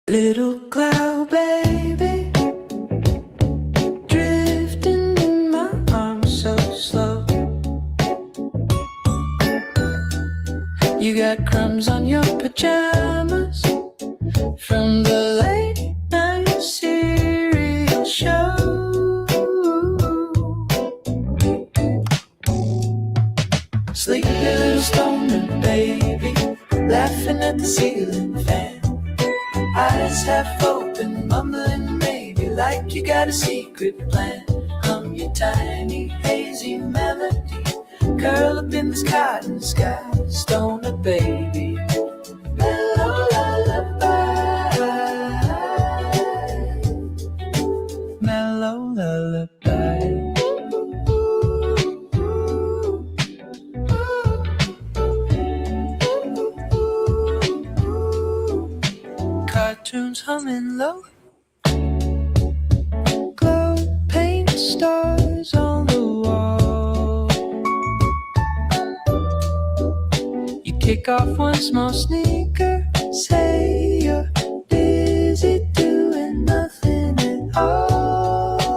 Little cloud baby, drifting in my arms so slow. You got crumbs on your pajamas from the late night cereal show. Sleepy little stoner baby, laughing at the ceiling fan. Eyes half open, mumbling maybe like you got a secret plan. Hum your tiny hazy melody, curl up in this cotton sky. Stoner baby, mellow lullaby, mellow lullaby. Cartoons humming low, glow paint stars on the wall. You kick off one small sneaker, say you're busy doing nothing at all.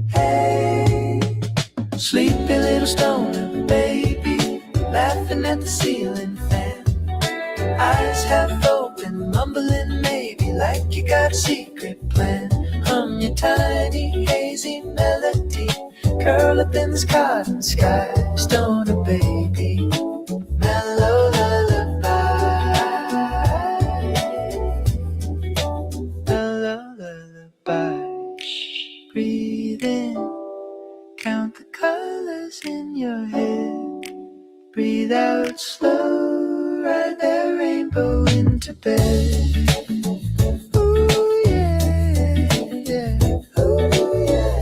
Hey, sleepy little stoner baby, laughing at the ceiling fan. Eyes half open, mumbling maybe like you got a secret plan. Hum your tiny hazy melody, curl up in this cotton sky. Stoner baby, mellow lullaby, mellow lullaby. Breathe in, count the colors in your head. Breathe out slow, ride that rainbow into bed. Ooh yeah, yeah, ooh yeah.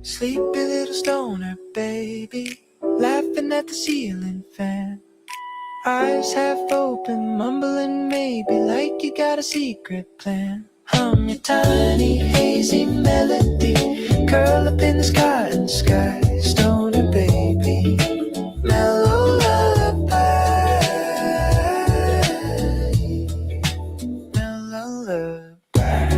Sleepy little stoner baby, laughing at the ceiling fan. Eyes half open, mumbling maybe like you got a secret plan. Hum your tiny hazy melody, curl up in this cotton sky. Stoner baby, mellow lullaby, mellow lullaby,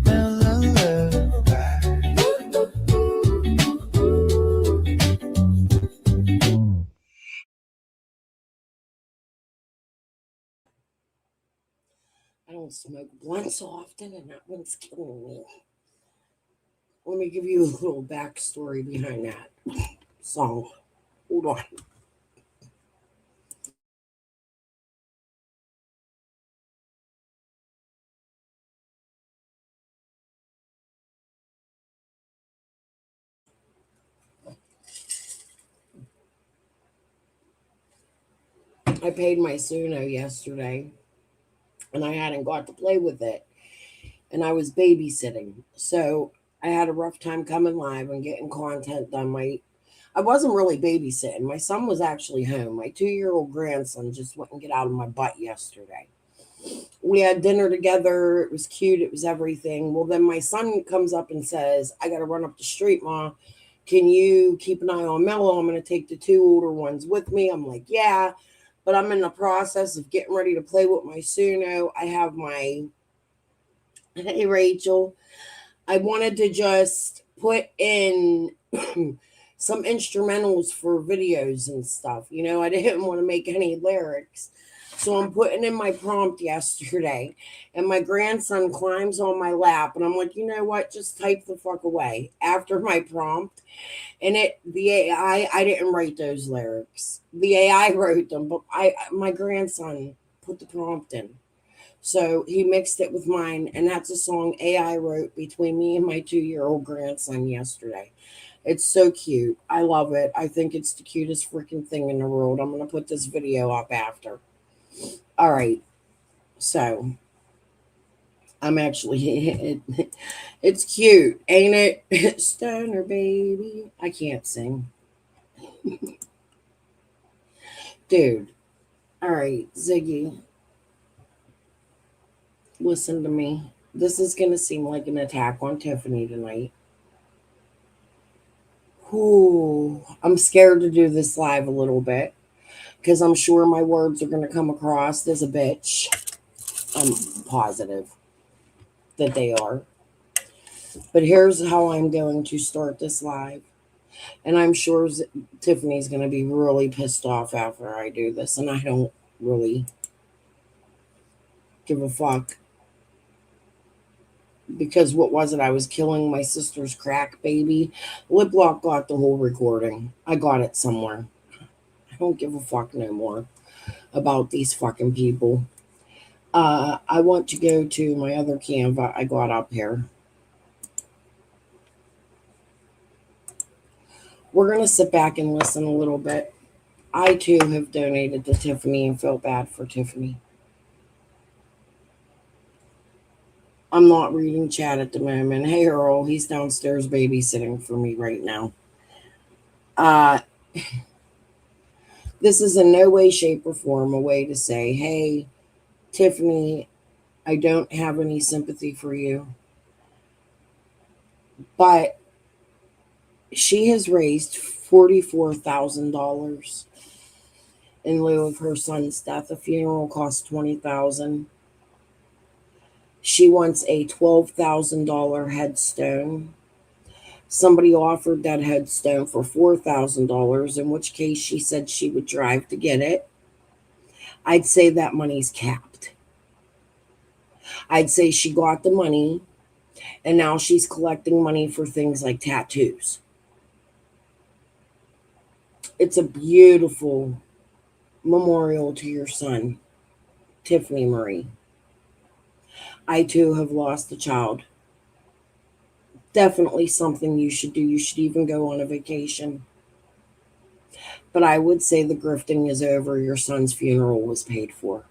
mellow lullaby. I don't smoke blunts often, and that one's killing me. Let me give you a little backstory behind that song. Hold on. I paid my Suno yesterday, and I hadn't got to play with it, and I was babysitting. So I had a rough time coming live and getting content done. I wasn't really babysitting. My son was actually home. My 2-year-old grandson just wouldn't get out of my butt yesterday. We had dinner together. It was cute. It was everything. Well, then my son comes up and says, I got to run up the street, Ma. Can you keep an eye on Mello? I'm going to take the 2 older ones with me. I'm like, yeah. But I'm in the process of getting ready to play with my Suno. I have my, hey, Rachel. I wanted to just put in some instrumentals for videos and stuff. I didn't want to make any lyrics. So I'm putting in my prompt yesterday, and my grandson climbs on my lap, and I'm like, you know what? Just type the fuck away after my prompt. And the I didn't write those lyrics. The AI wrote them, but my grandson put the prompt in. So he mixed it with mine, and that's a song AI wrote between me and my 2-year-old grandson yesterday. It's so cute. I love it. I think it's the cutest freaking thing in the world. I'm going to put this video up after. All right. So I'm actually, it's cute, ain't it? Stoner baby. I can't sing. Dude. All right, Ziggy. Listen to me. This is going to seem like an attack on Tiffany tonight. Whew, I'm scared to do this live a little bit because I'm sure my words are going to come across as a bitch. I'm positive that they are. But here's how I'm going to start this live. And I'm sure Tiffany's going to be really pissed off after I do this. And I don't really give a fuck. Because what was it? I was killing my sister's crack baby. Lip Lock got the whole recording. I got it somewhere. I don't give a fuck no more about these fucking people. I want to go to my other Canva I got up here. We're going to sit back and listen a little bit. I too have donated to Tiffany and feel bad for Tiffany. I'm not reading chat at the moment. Hey Earl, he's downstairs babysitting for me right now. Uh this is in no way, shape, or form a way to say, hey, Tiffany, I don't have any sympathy for you. But she has raised $44,000 in lieu of her son's death. A funeral cost $20,000. She wants a $12,000 headstone. Somebody offered that headstone for $4,000, in which case she said she would drive to get it. I'd say that money's capped. I'd say she got the money and now she's collecting money for things like tattoos. It's a beautiful memorial to your son, Tiffany Marie. I too have lost a child. Definitely something you should do. You should even go on a vacation. But I would say the grifting is over. Your son's funeral was paid for.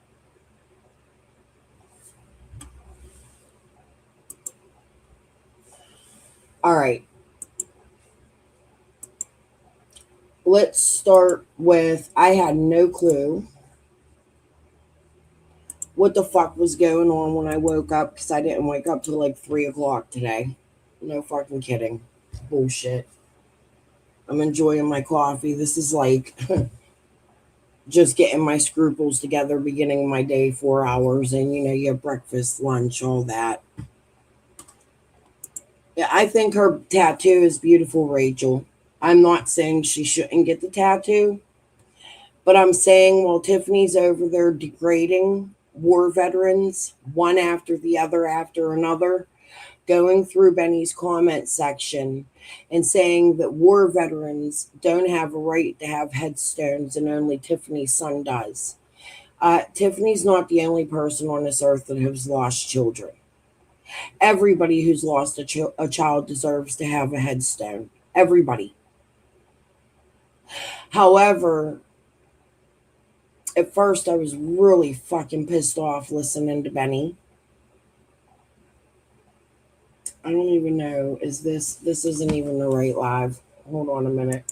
All right. Let's start with I had no clue what the fuck was going on when I woke up because I didn't wake up till like 3 o'clock today. No fucking kidding. Bullshit. I'm enjoying my coffee. This is like just getting my scruples together, beginning my day, 4 hours, and you have breakfast, lunch, all that. Yeah, I think her tattoo is beautiful, Rachel. I'm not saying she shouldn't get the tattoo, but I'm saying while Tiffany's over there degrading war veterans, one after the other after another, going through Benny's comment section and saying that war veterans don't have a right to have headstones and only Tiffany's son does. Tiffany's not the only person on this earth that has lost children. Everybody who's lost a child deserves to have a headstone. Everybody. However, at first I was really fucking pissed off listening to Benny. I don't even know. This isn't even the right live. Hold on a minute.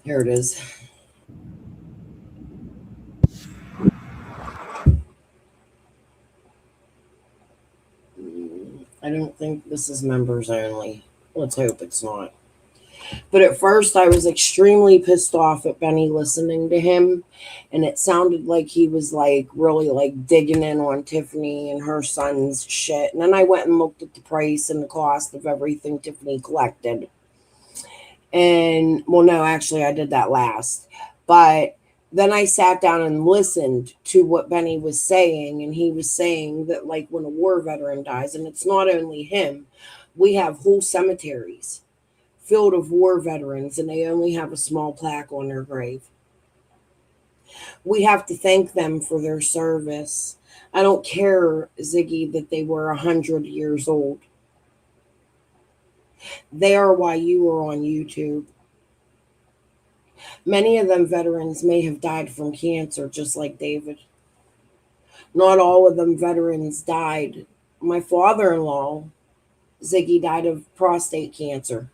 Here it is. I don't think this is members only. Let's hope it's not. But at first, I was extremely pissed off at Benny listening to him. And it sounded like he was like really like digging in on Tiffany and her son's shit. And then I went and looked at the price and the cost of everything Tiffany collected. And well, no, actually, I did that last. But then I sat down and listened to what Benny was saying. And he was saying that, like, when a war veteran dies, and it's not only him, we have whole cemeteries filled of war veterans, and they only have a small plaque on their grave. We have to thank them for their service. I don't care, Ziggy, that they were 100 years old. They are why you are on YouTube. Many of them veterans may have died from cancer, just like David. Not all of them veterans died. My father-in-law, Ziggy, died of prostate cancer.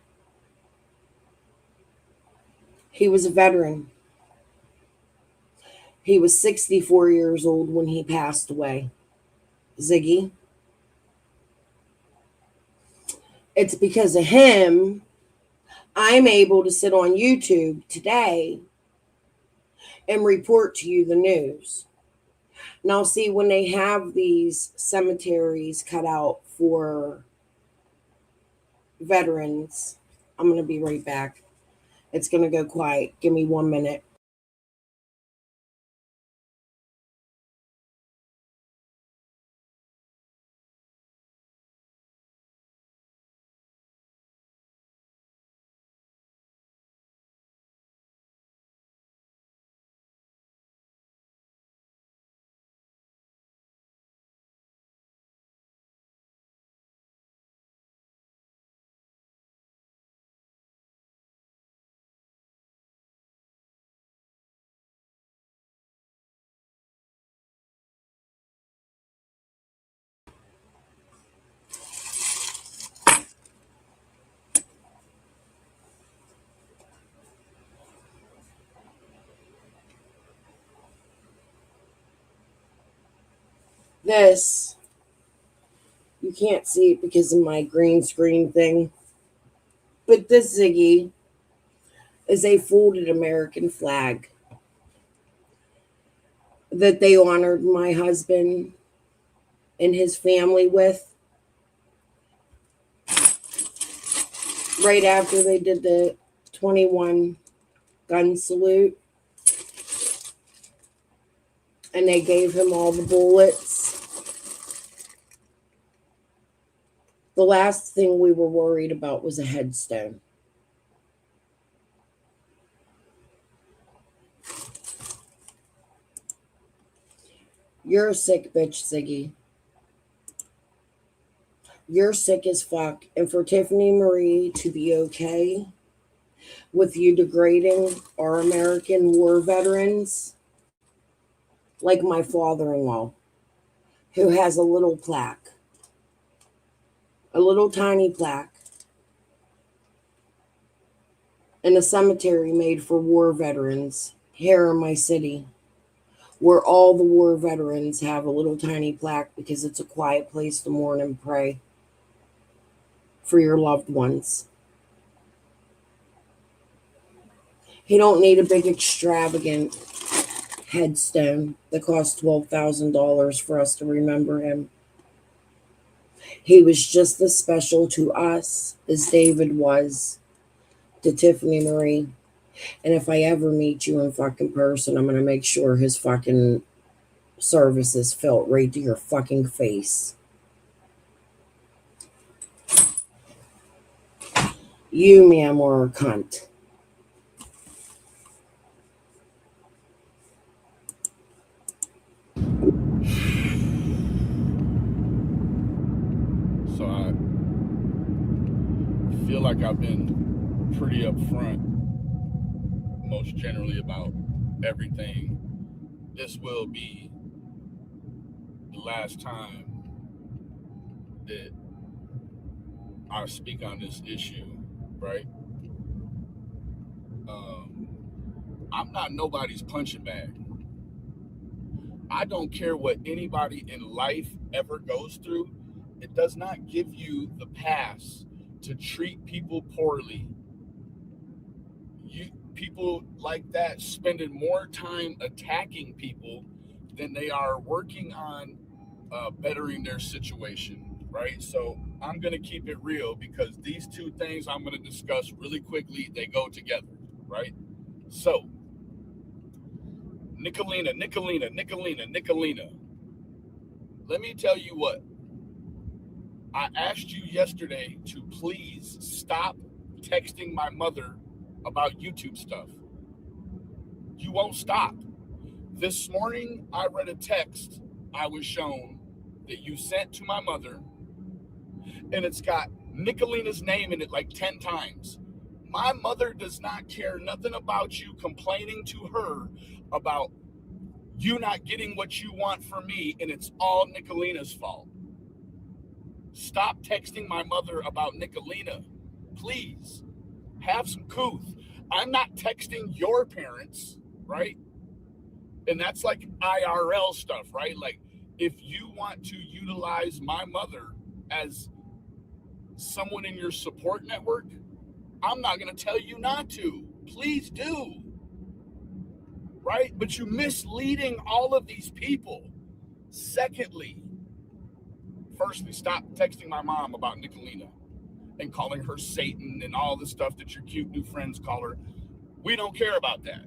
He was a veteran. He was 64 years old when he passed away. Ziggy. It's because of him I'm able to sit on YouTube today and report to you the news. Now, see, when they have these cemeteries cut out for veterans, I'm going to be right back. It's going to go quiet. Give me 1 minute. This, you can't see it because of my green screen thing, but this Ziggy is a folded American flag that they honored my husband and his family with right after they did the 21 gun salute, and they gave him all the bullets. The last thing we were worried about was a headstone. You're a sick bitch, Ziggy. You're sick as fuck. And for Tiffany Marie to be okay with you degrading our American war veterans, like my father in law, who has a little plaque, a little tiny plaque, in a cemetery made for war veterans here in my city, where all the war veterans have a little tiny plaque because it's a quiet place to mourn and pray for your loved ones. He don't need a big extravagant headstone that costs $12,000 for us to remember him. He was just as special to us as David was to Tiffany Marie. And if I ever meet you in fucking person, I'm gonna make sure his fucking service is felt right to your fucking face. You, ma'am, were a cunt. So I feel like I've been pretty upfront, most generally about everything. This will be the last time that I speak on this issue, right? Um, I'm not nobody's punching bag. I don't care what anybody in life ever goes through. It does not give you the pass to treat people poorly. People like that spending more time attacking people than they are working on bettering their situation, right? So I'm going to keep it real because these two things I'm going to discuss really quickly, they go together, right? So Nicolina. Let me tell you what. I asked you yesterday to please stop texting my mother about YouTube stuff. You won't stop. This morning, I read a text I was shown that you sent to my mother, and it's got Nicolina's name in it like 10 times. My mother does not care nothing about you complaining to her about you not getting what you want from me, and it's all Nicolina's fault. Stop texting my mother about Nicolina. Please, have some couth. I'm not texting your parents, right? And that's like IRL stuff, right? Like if you want to utilize my mother as someone in your support network, I'm not going to tell you not to. Please do. Right? But you're misleading all of these people. Secondly, firstly, stop texting my mom about Nicolina and calling her Satan and all the stuff that your cute new friends call her. We don't care about that.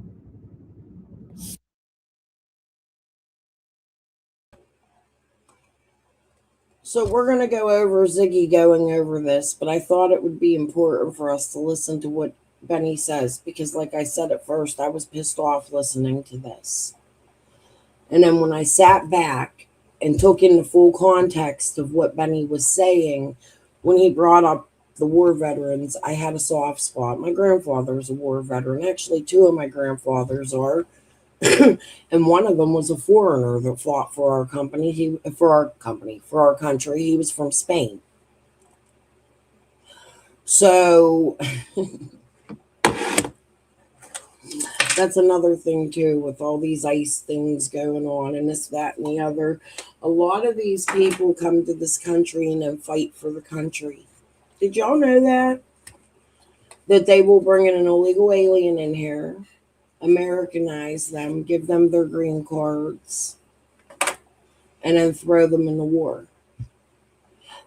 So we're going to go over Ziggy going over this, but I thought it would be important for us to listen to what Benny says, because like I said at first, I was pissed off listening to this. And then when I sat back and took in the full context of what Benny was saying, when he brought up the war veterans, I had a soft spot. My grandfather was a war veteran. Actually, two of my grandfathers are. And one of them was a foreigner that fought for our company. For our country. He was from Spain. So that's another thing too, with all these ICE things going on and this, that, and the other. A lot of these people come to this country and then fight for the country. Did y'all know that? That they will bring in an illegal alien in here, Americanize them, give them their green cards, and then throw them in the war.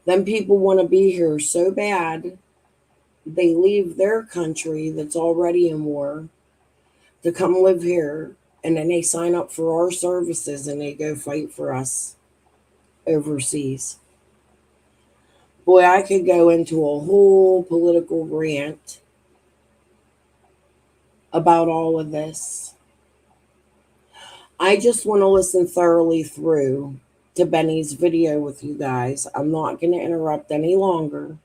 Then people want to be here so bad, they leave their country that's already in war to come live here, and then they sign up for our services and they go fight for us overseas. Boy, I could go into a whole political rant about all of this. I just want to listen thoroughly through to Benny's video with you guys. I'm not going to interrupt any longer.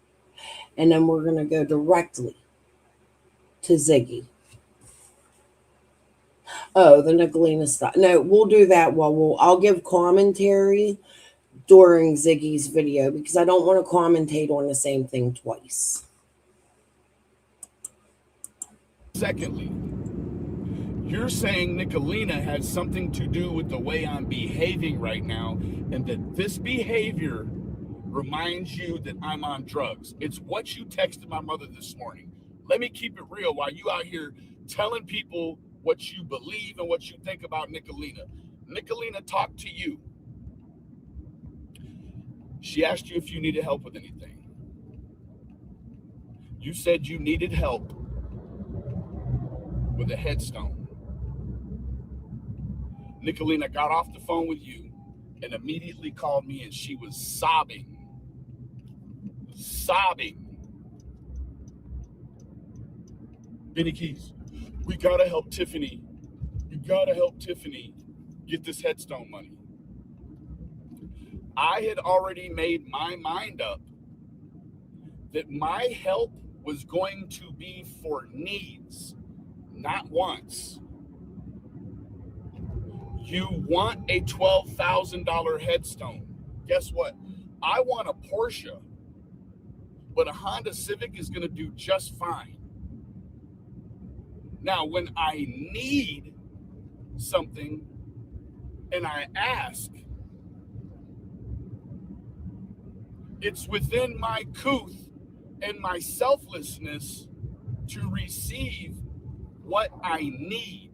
And then we're going to go directly to Ziggy. Oh, the Nicolina stuff. No, we'll do that I'll give commentary during Ziggy's video because I don't want to commentate on the same thing twice. Secondly, you're saying Nicolina has something to do with the way I'm behaving right now, and that this behavior reminds you that I'm on drugs. It's what you texted my mother this morning. Let me keep it real while you out here telling people what you believe and what you think about Nicolina. Nicolina talked to you. She asked you if you needed help with anything. You said you needed help with a headstone. Nicolina got off the phone with you and immediately called me, and she was sobbing. Benny Keys, we gotta help Tiffany. You gotta help Tiffany get this headstone money. I had already made my mind up that my help was going to be for needs, not wants. You want a $12,000 headstone. Guess what? I want a Porsche, but a Honda Civic is going to do just fine. Now, when I need something and I ask, it's within my couth and my selflessness to receive what I need,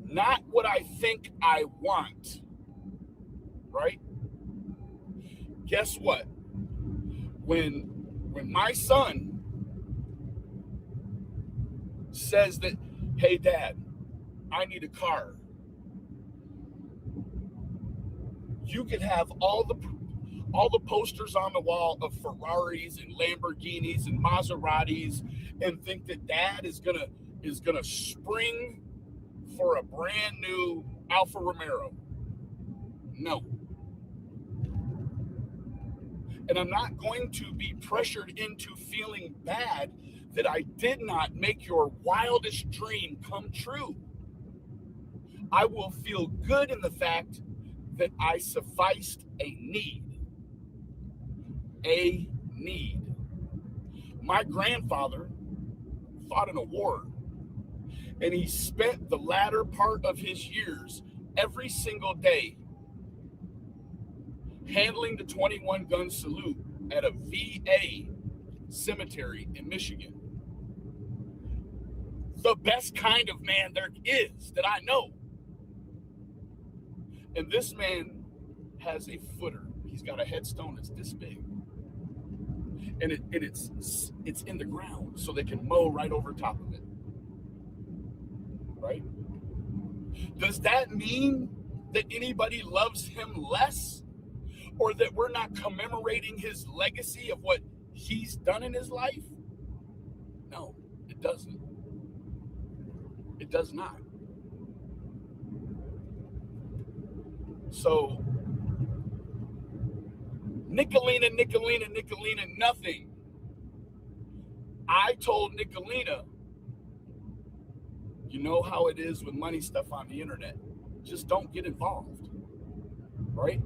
not what I think I want, right? Guess what? When my son says that, hey, Dad, I need a car, you could have all the posters on the wall of Ferraris and Lamborghinis and Maseratis and think that Dad is gonna spring for a brand new Alfa Romero. No. And I'm not going to be pressured into feeling bad that I did not make your wildest dream come true. I will feel good in the fact that I sufficed a need. A need. My grandfather fought in a war, and he spent the latter part of his years every single day handling the 21 gun salute at a VA cemetery in Michigan. The best kind of man there is that I know. And this man has a footer. He's got a headstone that's this big. And it's in the ground, so they can mow right over top of it. Right? Does that mean that anybody loves him less? Or that we're not commemorating his legacy of what he's done in his life? No, it doesn't. It does not. So, Nicolina, nothing. I told Nicolina, you know how it is with money stuff on the internet. Just don't get involved, right?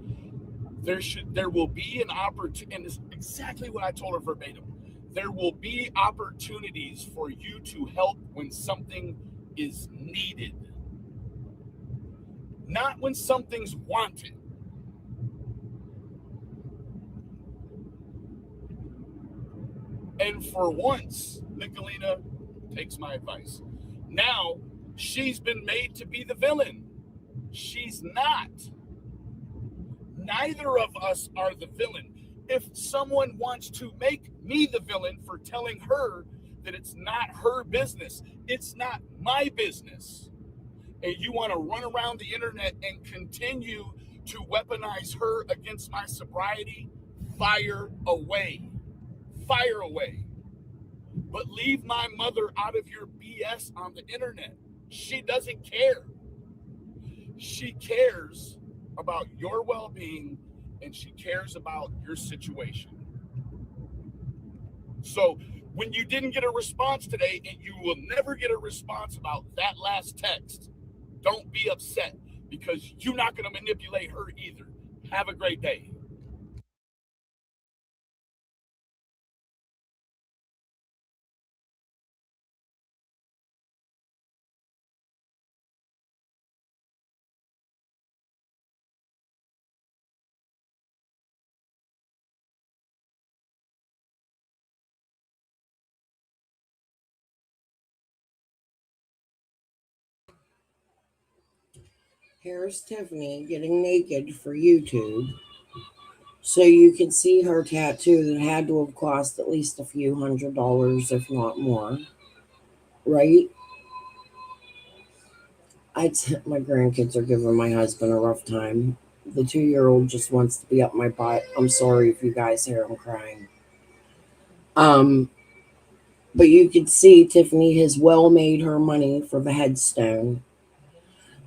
There will be an opportunity, and it's exactly what I told her verbatim. There will be opportunities for you to help when something is needed, not when something's wanted. And for once, Nicolina takes my advice. Now, she's been made to be the villain. She's not. Neither of us are the villain. If someone wants to make me the villain for telling her that it's not her business, it's not my business, and you want to run around the internet and continue to weaponize her against my sobriety, fire away. Fire away. But leave my mother out of your BS on the internet. She doesn't care. She cares about your well-being, and she cares about your situation. So when you didn't get a response today, and you will never get a response about that last text, don't be upset, because you're not going to manipulate her either. Have a great day. Here's Tiffany getting naked for YouTube. So you can see her tattoo that had to have cost at least a few $100s, if not more. Right? My grandkids are giving my husband a rough time. The 2-year-old just wants to be up my butt. I'm sorry if you guys hear him crying. But you can see Tiffany has well made her money for the headstone.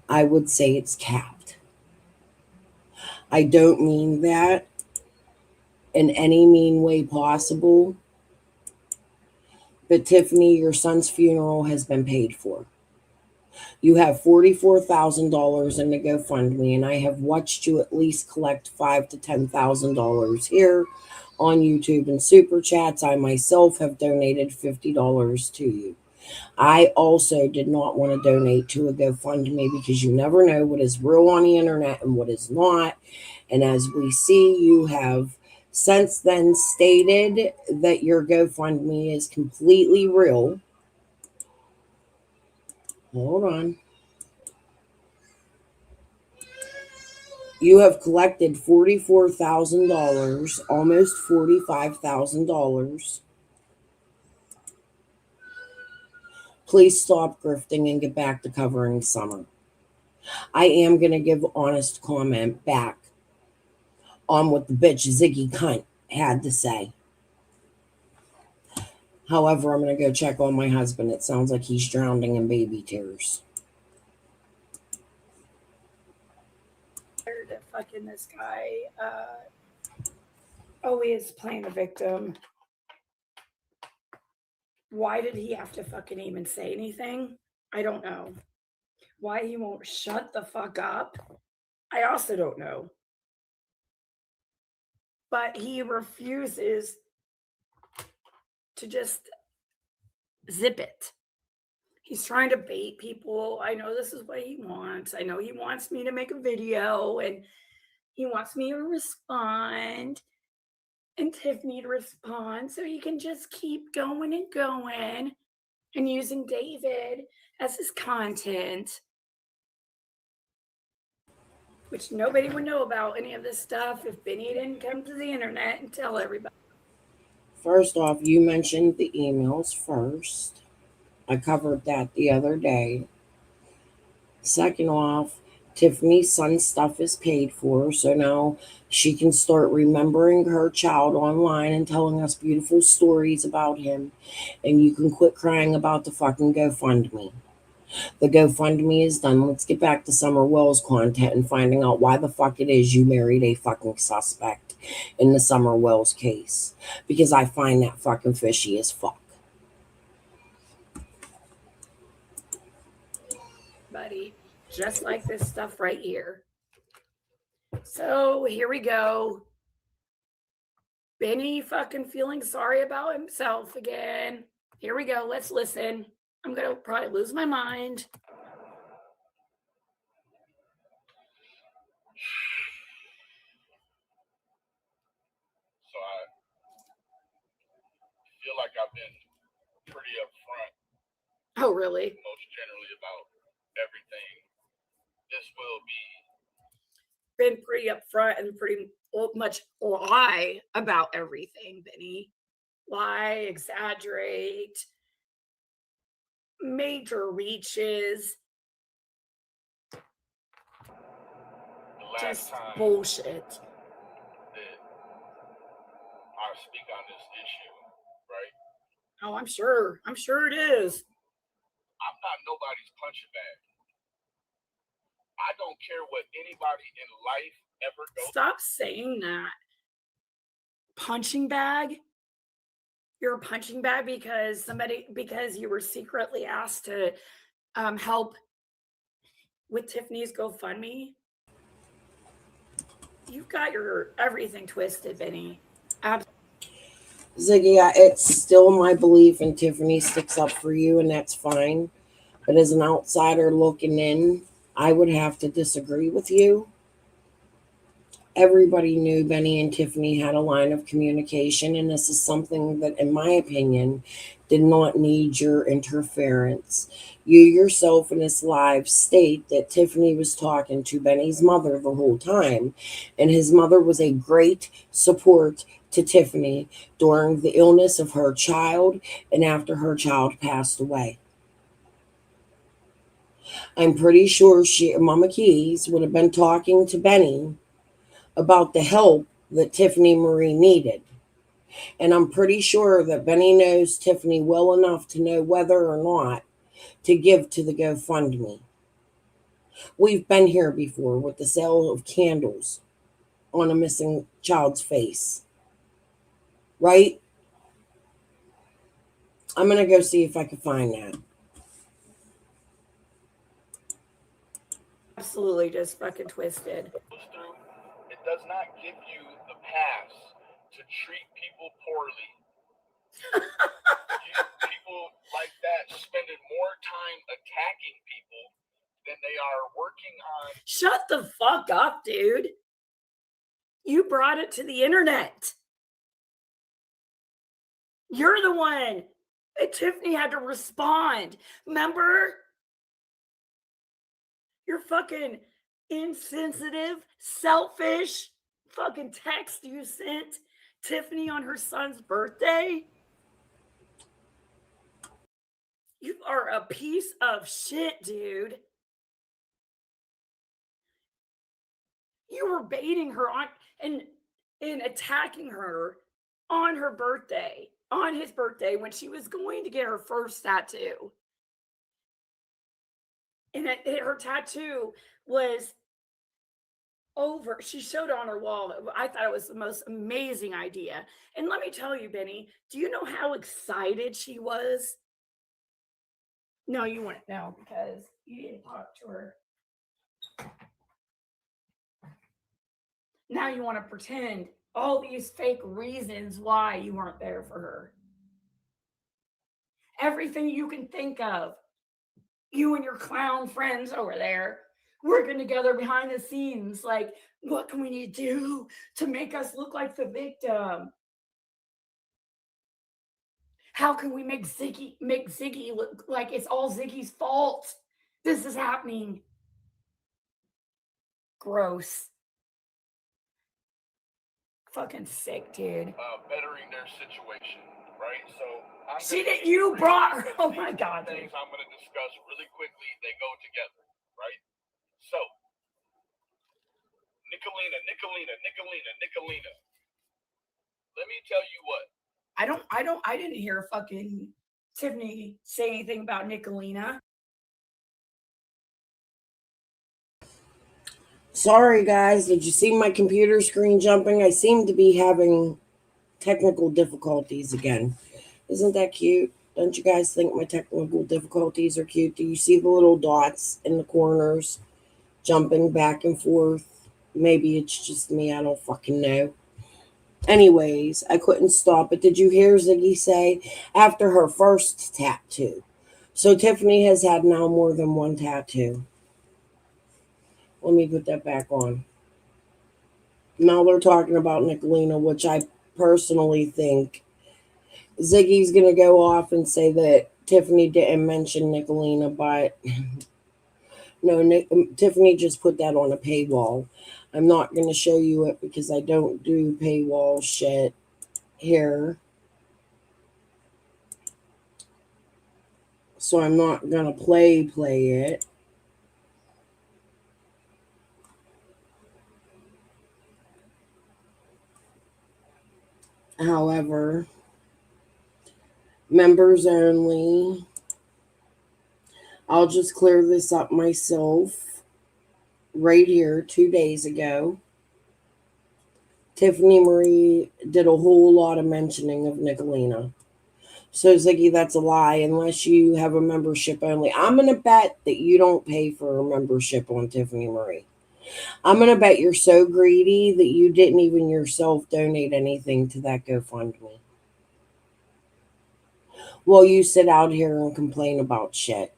I would say it's capped. I don't mean that in any mean way possible. But Tiffany, your son's funeral has been paid for. You have $44,000 in the GoFundMe, and I have watched you at least collect $5,000 to $10,000 here on YouTube and Super Chats. I myself have donated $50 to you. I also did not want to donate to a GoFundMe because you never know what is real on the internet and what is not. And as we see, you have since then stated that your GoFundMe is completely real. Hold on. You have collected $44,000, almost $45,000. Please stop grifting and get back to covering summer. I am going to give honest comment back on what the bitch Ziggy cunt had to say. However, I'm going to go check on my husband. It sounds like he's drowning in baby tears. Fucking this guy always playing the victim. Why did he have to fucking even say anything? I don't know. Why he won't shut the fuck up? I also don't know. But he refuses to just zip it. He's trying to bait people. I know this is what he wants. I know he wants me to make a video and he wants me to respond. and Tiffany to respond so he can just keep going and going and using David as his content, which nobody would know about any of this stuff if Benny didn't come to the internet and tell everybody. First off, you mentioned the emails first. I covered that the other day. Second off, Tiffany's son's stuff is paid for, so now she can start remembering her child online and telling us beautiful stories about him. And you can quit crying about the fucking GoFundMe. The GoFundMe is done. Let's get back to Summer Wells content and finding out why the fuck it is you married a fucking suspect in the Summer Wells case. Because I find that fucking fishy as fuck. Buddy, just like this stuff right here. So here we go. Benny fucking feeling sorry about himself again. Here we go. Let's listen. I'm going to probably lose my mind. So I feel like I've been pretty upfront, Oh, really? most generally about everything. This will be Been pretty upfront and pretty much lie about everything, Benny. Lie, exaggerate, major reaches, the last just time bullshit. that I speak on this issue, right? Oh, I'm sure. I'm sure it is. I'm not nobody's punching bag. I don't care what anybody in life ever goes. Stop saying that. Punching bag? You're a punching bag because you were secretly asked to help with Tiffany's GoFundMe. You've got your everything twisted, Benny. Ziggy, it's still my belief, and Tiffany sticks up for you, and that's fine. But as an outsider looking in, I would have to disagree with you. Everybody knew Benny and Tiffany had a line of communication, and this is something that, in my opinion, did not need your interference. You yourself in this live state that Tiffany was talking to Benny's mother the whole time, and his mother was a great support to Tiffany during the illness of her child and after her child passed away. I'm pretty sure Mama Keys would have been talking to Benny about the help that Tiffany Marie needed. And I'm pretty sure that Benny knows Tiffany well enough to know whether or not to give to the GoFundMe. We've been here before with the sale of candles on a missing child's face. Right? I'm going to go see if I can find that. Absolutely just fucking twisted. It does not give you the pass to treat people poorly. People like that spending more time attacking people than they are working on. Shut the fuck up, dude. You brought it to the internet. You're the one. And Tiffany had to respond. Remember? Your fucking insensitive, selfish fucking text you sent Tiffany on her son's birthday. You are a piece of shit, dude. You were baiting her on and attacking her on her birthday, on his birthday, when she was going to get her first tattoo. And her tattoo was over. She showed it on her wall. I thought it was the most amazing idea. And let me tell you, Benny, do you know how excited she was? No, you wouldn't know because you didn't talk to her. Now you want to pretend all these fake reasons why you weren't there for her. Everything you can think of. You and your clown friends over there working together behind the scenes. Like, what can we need to do to make us look like the victim? How can we make Ziggy look like it's all Ziggy's fault? This is happening. Gross. Fucking sick, dude. Bettering their situation, right? So I'm See gonna that give you three brought her. Oh things my God, dude. I'm going to discuss really quickly. They go together, right? So, Nicolina. Let me tell you what. I didn't hear fucking Tiffany say anything about Nicolina. Sorry, guys. Did you see my computer screen jumping? I seem to be having technical difficulties again. Isn't that cute? Don't you guys think my technical difficulties are cute? Do you see the little dots in the corners jumping back and forth? Maybe it's just me. I don't fucking know. Anyways, I couldn't stop it. Did you hear Ziggy say after her first tattoo? So Tiffany has had now more than one tattoo. Let me put that back on. Now they're talking about Nicolina, which I personally think Ziggy's going to go off and say that Tiffany didn't mention Nicolina, but no, Tiffany just put that on a paywall. I'm not going to show you it because I don't do paywall shit here. So I'm not going to play it. However, members only. I'll just clear this up myself. Right here, 2 days ago, Tiffany Marie did a whole lot of mentioning of Nicolina. So, Ziggy, that's a lie unless you have a membership only. I'm going to bet that you don't pay for a membership on Tiffany Marie. I'm going to bet you're so greedy that you didn't even yourself donate anything to that GoFundMe. Well, you sit out here and complain about shit.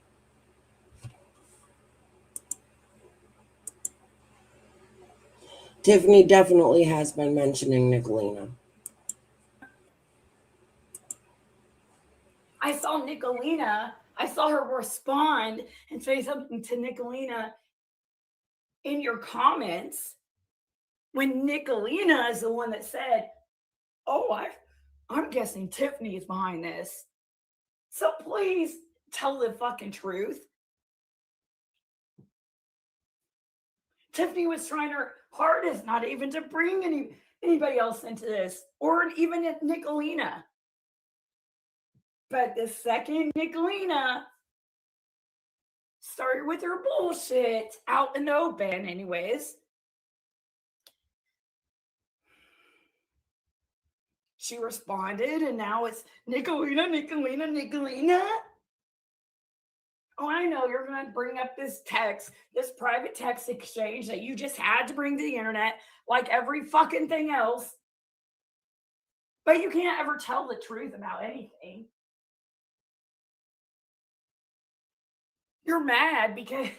Tiffany definitely has been mentioning Nicolina. I saw Nicolina. I saw her respond and say something to Nicolina in your comments when Nicolina is the one that said, "Oh, I'm guessing Tiffany is behind this." So please tell the fucking truth. Tiffany was trying her hardest not even to bring anybody else into this, or even Nicolina. But the second Nicolina started with her bullshit out in the open, anyways, she responded, and now it's Nicolina. Oh, I know you're going to bring up this private text exchange that you just had to bring to the internet, like every fucking thing else. But you can't ever tell the truth about anything. You're mad because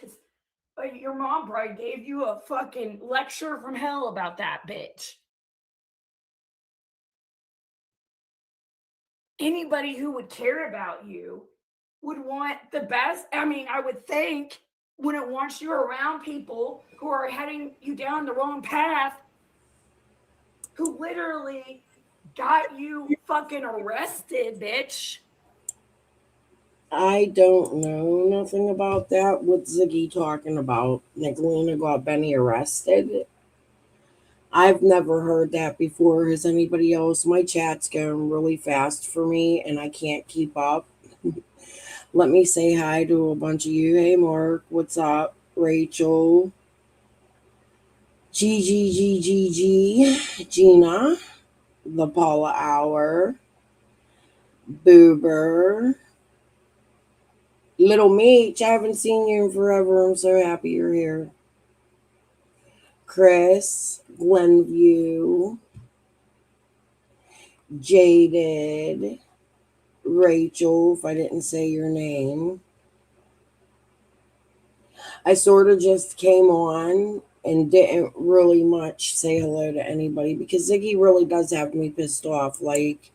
your mom probably gave you a fucking lecture from hell about that bitch. Anybody who would care about you would want the best. I mean, I would think when it wants you around people who are heading you down the wrong path, who literally got you fucking arrested, bitch. I don't know nothing about that. What's Ziggy talking about? Nicolina got Benny arrested? I've never heard that before. Has anybody else? My chat's going really fast for me and I can't keep up. Let me say hi to a bunch of you. Hey, Mark. What's up? Rachel. Gina. The Paula Hour. Boober. Little Meech. I haven't seen you in forever. I'm so happy you're here. Chris. Glenview. Jaded. Rachel, if I didn't say your name. I sort of just came on and didn't really much say hello to anybody because Ziggy really does have me pissed off. Like,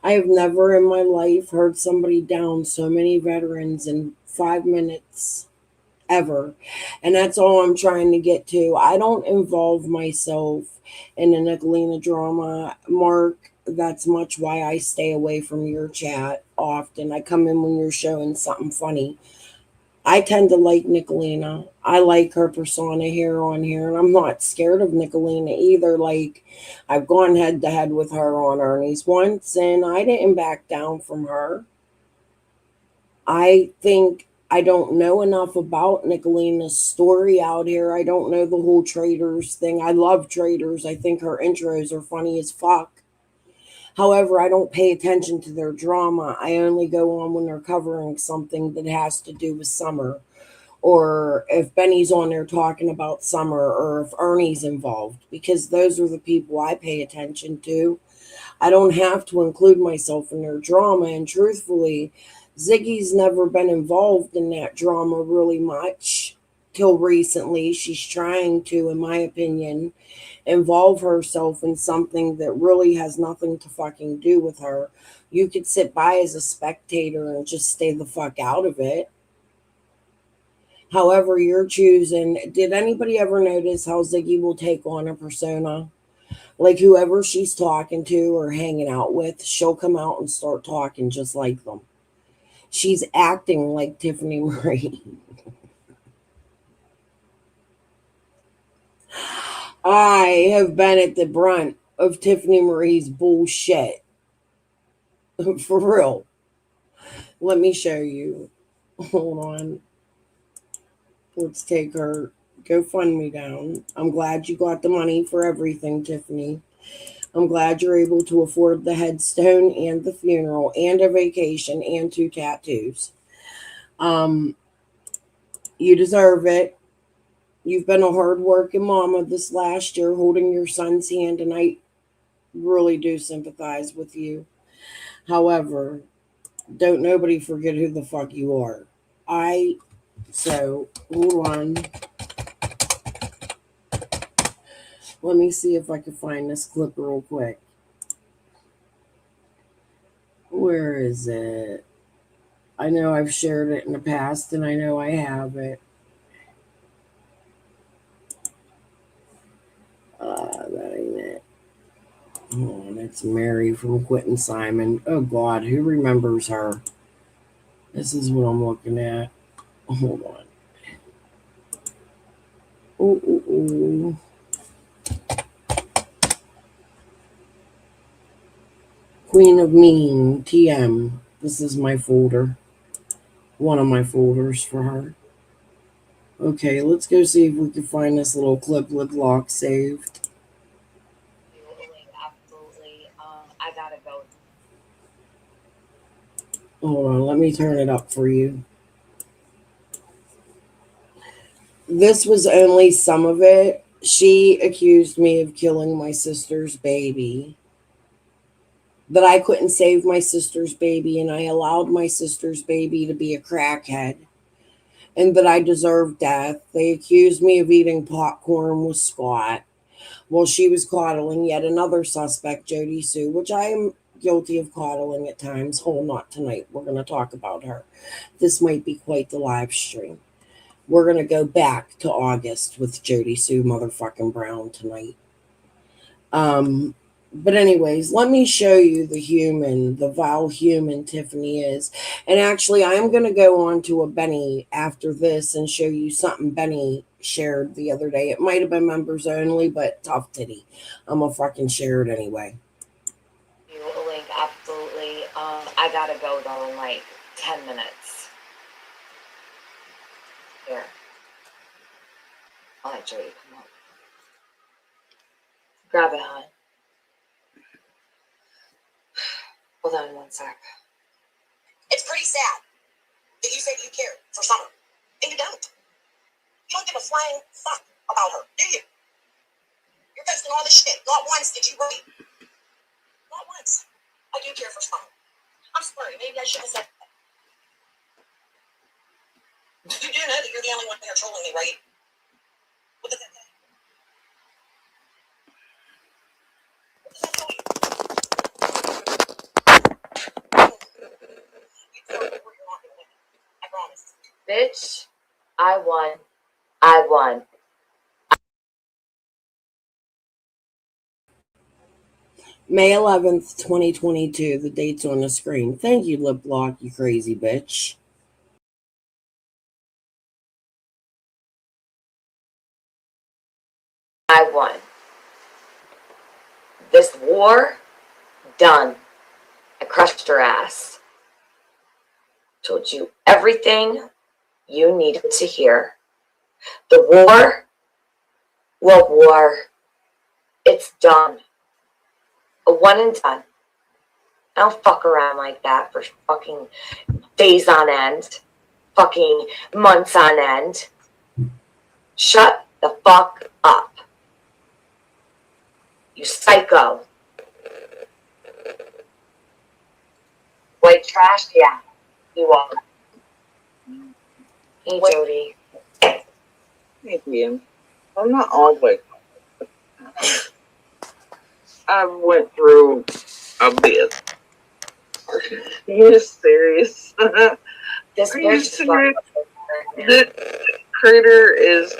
I have never in my life heard somebody down so many veterans in 5 minutes ever. And that's all I'm trying to get to. I don't involve myself in a Nicolina drama, Mark. That's much why I stay away from your chat often. I come in when you're showing something funny. I tend to like Nicolina. I like her persona here on here, and I'm not scared of Nicolina either. Like, I've gone head to head with her on Ernie's once, and I didn't back down from her. I think I don't know enough about Nicolina's story out here. I don't know the whole traders thing. I love traders. I think her intros are funny as fuck. However, I don't pay attention to their drama. I only go on when they're covering something that has to do with summer, or if Benny's on there talking about summer, or if Ernie's involved, because those are the people I pay attention to. I don't have to include myself in their drama, and truthfully, Ziggy's never been involved in that drama really much till recently. She's trying to, in my opinion, involve herself in something that really has nothing to fucking do with her. You could sit by as a spectator and just stay the fuck out of it. However, you're choosing. Did anybody ever notice how Ziggy will take on a persona? Like whoever she's talking to or hanging out with, she'll come out and start talking just like them. She's acting like Tiffany Marie. I have been at the brunt of Tiffany Marie's bullshit. For real. Let me show you. Hold on. Let's take her GoFundMe down. I'm glad you got the money for everything, Tiffany. I'm glad you're able to afford the headstone and the funeral and a vacation and 2 tattoos. You deserve it. You've been a hard-working mama this last year holding your son's hand, and I really do sympathize with you. However, don't nobody forget who the fuck you are. Hold on. Let me see if I can find this clip real quick. Where is it? I know I've shared it in the past, and I know I have it. That ain't it. Oh, that's Mary from Quentin Simon. Oh, God, who remembers her? This is what I'm looking at. Hold on. Ooh. Queen of Mean, TM. This is my folder. One of my folders for her. Okay, let's go see if we can find this little clip with lock saved. Absolutely. I gotta go. Hold on, let me turn it up for you. This was only some of it. She accused me of killing my sister's baby. That I couldn't save my sister's baby, and I allowed my sister's baby to be a crackhead, and that I deserved death. They accused me of eating popcorn with Scott while she was coddling yet another suspect, Jodi Sue, which I am guilty of coddling at times. Oh, not tonight. We're going to talk about her. This might be quite the live stream. We're going to go back to August with Jodi Sue motherfucking Brown tonight. But anyways, let me show you the vile human Tiffany is. And actually, I'm going to go on to a Benny after this and show you something Benny shared the other day. It might have been members only, but tough titty. I'm going to fucking share it anyway. A link, absolutely. I gotta go though in like 10 minutes. Here. I'll let Jodi come up. Grab it, hon. Hold on one sec. It's pretty sad that you say you care for Summer, and you don't. You don't give a flying fuck about her, do you? You're posting all this shit. Not once did you read. Not once. I do care for Summer. I'm sorry. Maybe I should have said that. You do know that you're the only one here trolling me, right? What does that say? What does that tell you? Bitch, I won. I won. May 11th, 2022. The date's on the screen. Thank you, Lip Lock, you crazy bitch. I won. This war, done. I crushed her ass. Told you everything you needed to hear. The war, World War, it's done. A one and done. I don't fuck around like that for fucking days on end. Fucking months on end. Shut the fuck up. You psycho. White trash? Yeah, you are. Hey, Jodi. Thank you. I'm not always. I went through a bit. You're serious. This Are you bitch is serious? fucking. This critter is.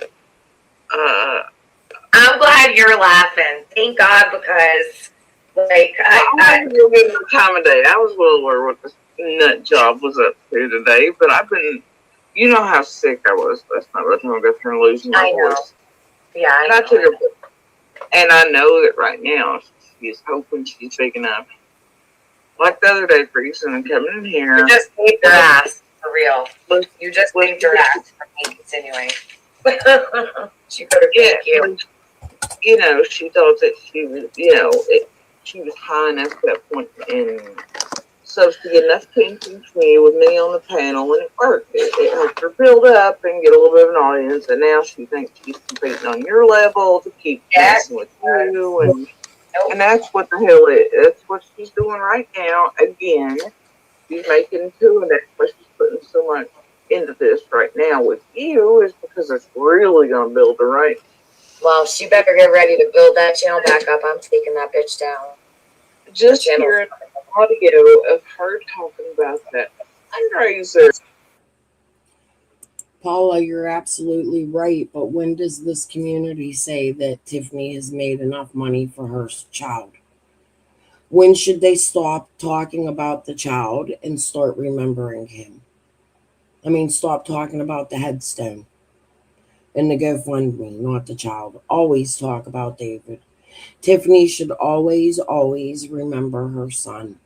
I'm glad you're laughing. Thank God, because like I wasn't gonna give him the time of day. I was well aware what this nut job was up to today, but I've been. You know how sick I was last night by the time I got through losing my I know. voice. Yeah, I And I know. took a. And I know that right now she's hoping she's big enough. Like the other day, pretty soon, coming in here. You just saved your ass, for real. You just saved your ass from me continuing. She could have thank you. You know, she thought that she was, she was high enough at that point, and so she get enough attention from you with me on the panel, and it worked. It helped her build up and get a little bit of an audience, and now she thinks she's competing on your level to keep messing with you, and that's what the hell it is. That's what she's doing right now. Again, she's making two, and that's why she's putting so much into this right now with you, is because it's really going to build her, right? Well, she better get ready to build that channel back up. I'm taking that bitch down. Just hearing audio of her talking about that fundraiser. Paula, you're absolutely right, but when does this community say that Tiffany has made enough money for her child? When should they stop talking about the child and start remembering him? I mean, stop talking about the headstone and the GoFundMe, not the child. Always talk about David. Tiffany should always, always remember her son.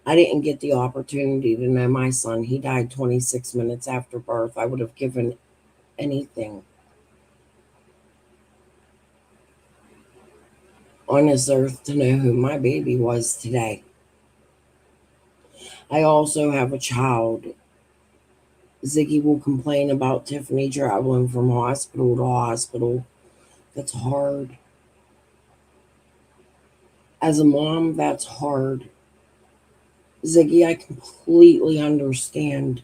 I didn't get the opportunity to know my son. He died 26 minutes after birth. I would have given anything on this earth to know who my baby was today. I also have a child. Ziggy will complain about Tiffany traveling from hospital to hospital. That's hard. As a mom, that's hard. Ziggy, I completely understand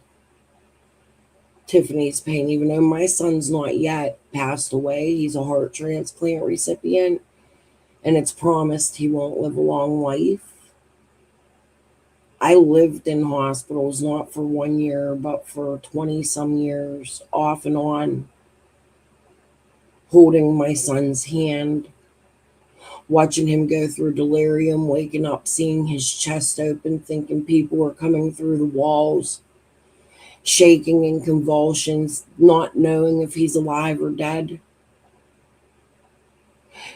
Tiffany's pain, even though my son's not yet passed away. He's a heart transplant recipient, and it's promised he won't live a long life. I lived in hospitals not for 1 year, but for 20 some years, off and on, holding my son's hand, watching him go through delirium, waking up, seeing his chest open, thinking people were coming through the walls, shaking in convulsions, not knowing if he's alive or dead.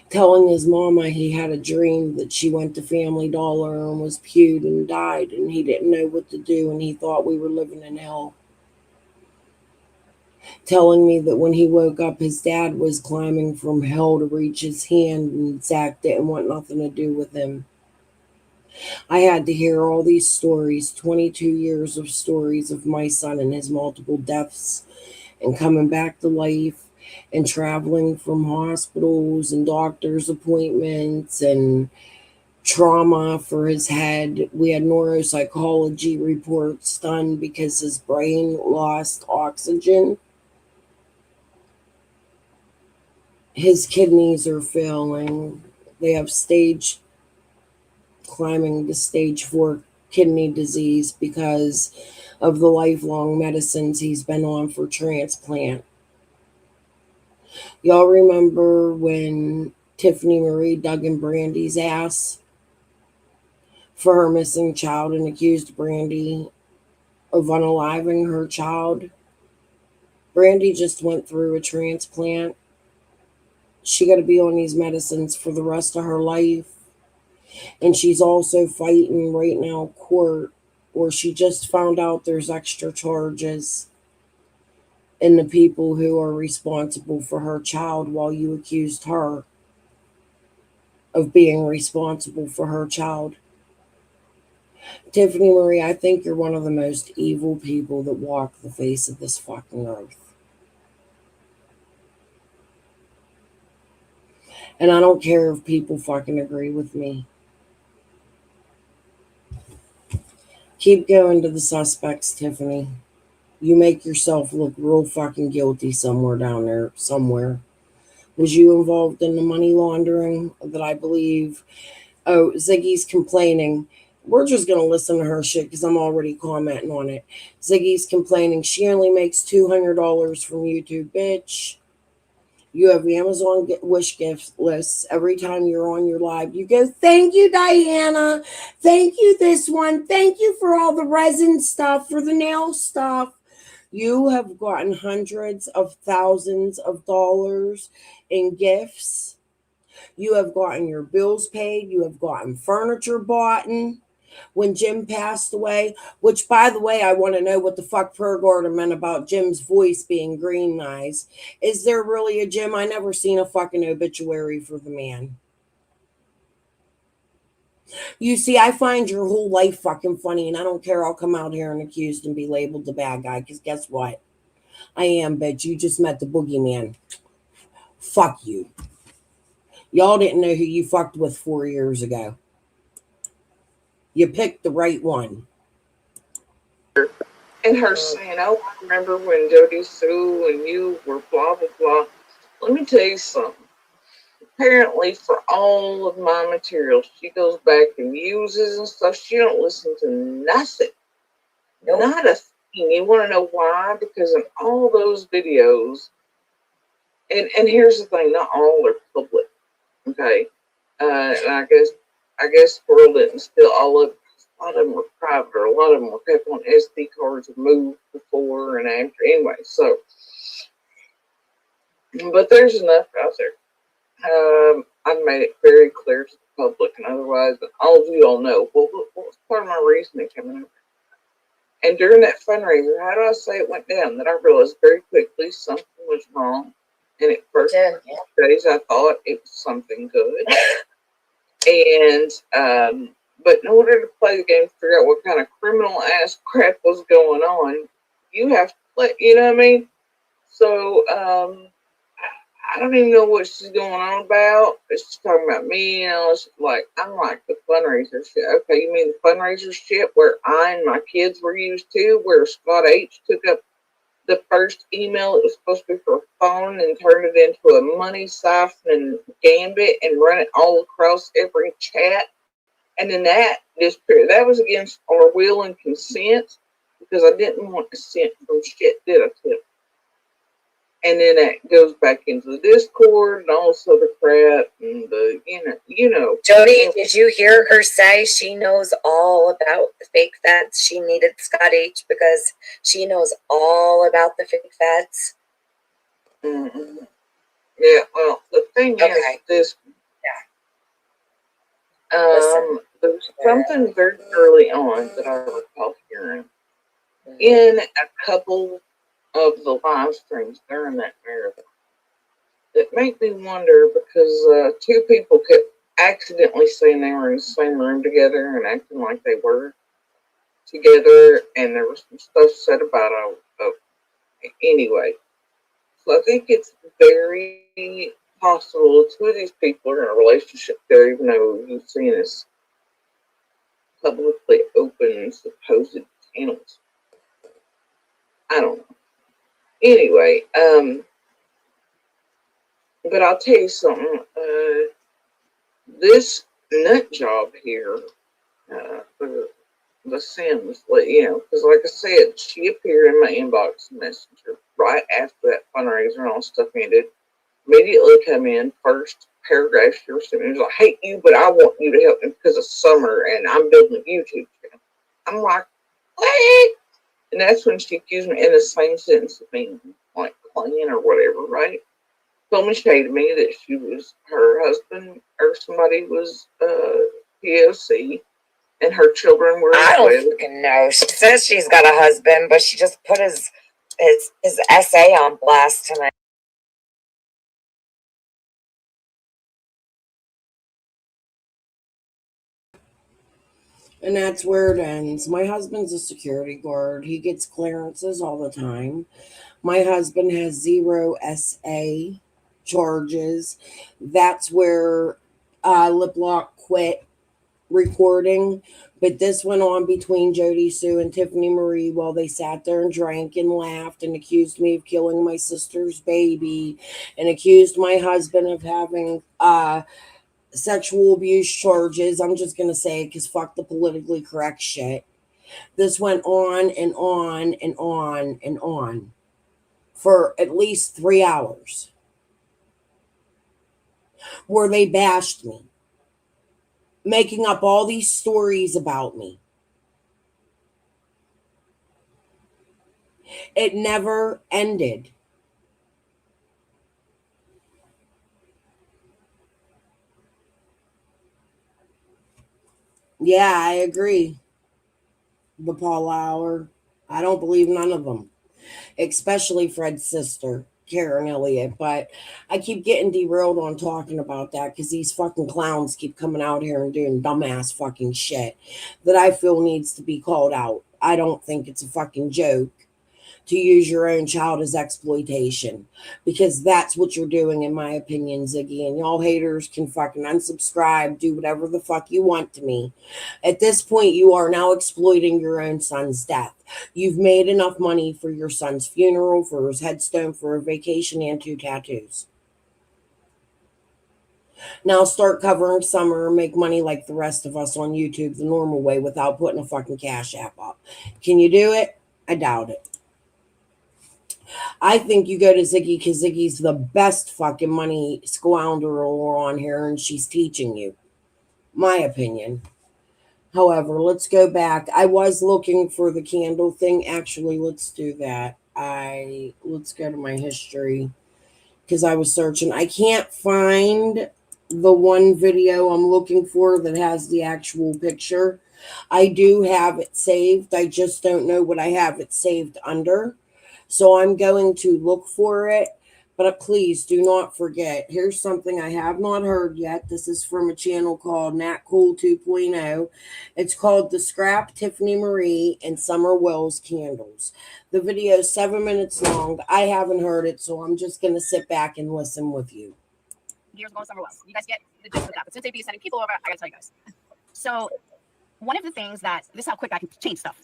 Telling his mama he had a dream that she went to Family Dollar and was pewed and died, and he didn't know what to do, and he thought we were living in hell. Telling me that when he woke up, his dad was climbing from hell to reach his hand, and Zach didn't want nothing to do with him. I had to hear all these stories, 22 years of stories of my son and his multiple deaths and coming back to life and traveling from hospitals and doctor's appointments and trauma for his head. We had neuropsychology reports done because his brain lost oxygen. His kidneys are failing. They have climbing to stage 4 kidney disease because of the lifelong medicines he's been on for transplant. Y'all remember when Tiffany Marie dug in Brandy's ass for her missing child and accused Brandy of unaliving her child? Brandy just went through a transplant. She got to be on these medicines for the rest of her life. And she's also fighting right now court where she just found out there's extra charges in the people who are responsible for her child while you accused her of being responsible for her child. Tiffany Marie, I think you're one of the most evil people that walk the face of this fucking earth. And I don't care if people fucking agree with me. Keep going to the suspects, Tiffany. You make yourself look real fucking guilty somewhere down there, somewhere. Was you involved in the money laundering that I believe? Oh, Ziggy's complaining. We're just going to listen to her shit because I'm already commenting on it. Ziggy's complaining she only makes $200 from YouTube, bitch. You have Amazon wish gift lists. Every time you're on your live, you go, thank you, Diana. Thank you, this one. Thank you for all the resin stuff, for the nail stuff. You have gotten hundreds of thousands of dollars in gifts. You have gotten your bills paid. You have gotten furniture bought. When Jim passed away, which, by the way, I want to know what the fuck Pergorda meant about Jim's voice being green eyes. Is there really a Jim? I never seen a fucking obituary for the man. You see, I find your whole life fucking funny, and I don't care. I'll come out here and accused and be labeled the bad guy, because guess what? I am, bitch. You just met the boogeyman. Fuck you. Y'all didn't know who you fucked with 4 years ago. You picked the right one. And her saying, oh, I remember when Jodi Sue and you were blah, blah, blah. Let me tell you something. Apparently, for all of my material, she goes back and uses and stuff. She don't listen to nothing. Nope. Not a thing. You want to know why? Because in all those videos, and here's the thing, not all are public. Okay. And I guess the world didn't steal all of it. A lot of them were private, or a lot of them were kept on SD cards and moved before and after. Anyway, so, but there's enough out there. I've made it very clear to the public, and otherwise, all of you all know what was part of my reasoning coming up. And during that fundraiser, how do I say it went down? That I realized very quickly something was wrong. And at first days, I thought it was something good. And, but in order to play the game, figure out what kind of criminal ass crap was going on, you have to play, you know what I mean? So, I don't even know what she's going on about. She's talking about me, you know. It's like, I'm like the fundraiser shit. Okay, you mean the fundraiser shit where I and my kids were used to, where Scott H took up the first email that was supposed to be for a phone and turned it into a money siphon gambit and run it all across every chat. And then that disappeared. That was against our will and consent because I didn't want consent from shit, did I, Tip? And then that goes back into the Discord and all this other crap and the, you know. Jodi, did you hear her say she knows all about the fake feds? She needed Scott H because she knows all about the fake feds. Mm-hmm. Yeah, well, the thing is this. Yeah. There's something very early on that I recall hearing in a couple of the live streams during that marathon. It made me wonder because two people kept accidentally saying they were in the same room together and acting like they were together, and there was some stuff said about anyway. So I think it's very possible two of these people are in a relationship there, even though you've seen this publicly open supposed channels. I don't know. Anyway, but I'll tell you something. This nut job here, for the sins, because like I said, she appeared in my inbox messenger right after that fundraiser and all stuff ended. Immediately come in, first paragraph she sent me was like, "Hate you, but I want you to help me because of summer and I'm building a YouTube channel." I'm like, "What?" And that's when she accused me in the same sentence of being like clean or whatever, right? Told me shade me that she was her husband or somebody was POC and her children were. I don't fucking know. She says she's got a husband, but she just put his essay on blast tonight. And that's where it ends. My husband's a security guard. He gets clearances all the time. My husband has 0 SA charges. That's where Lip Lock quit recording. But this went on between Jodi Sue and Tiffany Marie while they sat there and drank and laughed and accused me of killing my sister's baby and accused my husband of having sexual abuse charges. I'm just going to say it because fuck the politically correct shit. This went on and on and on and on for at least 3 hours where they bashed me, making up all these stories about me. It never ended. Yeah, I agree. The Paul Lauer. I don't believe none of them, especially Fred's sister, Karen Elliott. But I keep getting derailed on talking about that because these fucking clowns keep coming out here and doing dumbass fucking shit that I feel needs to be called out. I don't think it's a fucking joke to use your own child as exploitation because that's what you're doing, in my opinion, Ziggy. And y'all haters can fucking unsubscribe, do whatever the fuck you want to me. At this point, you are now exploiting your own son's death. You've made enough money for your son's funeral, for his headstone, for a vacation, and 2 tattoos. Now start covering summer and make money like the rest of us on YouTube the normal way without putting a fucking cash app up. Can you do it? I doubt it. I think you go to Ziggy because Ziggy's the best fucking money scoundrel on here and she's teaching you. My opinion. However, let's go back. I was looking for the candle thing. Actually, let's do that. Let's go to my history because I was searching. I can't find the one video I'm looking for that has the actual picture. I do have it saved. I just don't know what I have it saved under. So I'm going to look for it, but please do not forget. Here's something I have not heard yet. This is from a channel called Nat Cool 2.0. It's called The Scrap Tiffany Marie and Summer Wells Candles. The video is 7 minutes long. I haven't heard it, so I'm just going to sit back and listen with you. Here's going Summer Wells. You guys get the gist of that. But since they'd be sending people over, I gotta tell you guys. So one of the things this is how quick I can change stuff.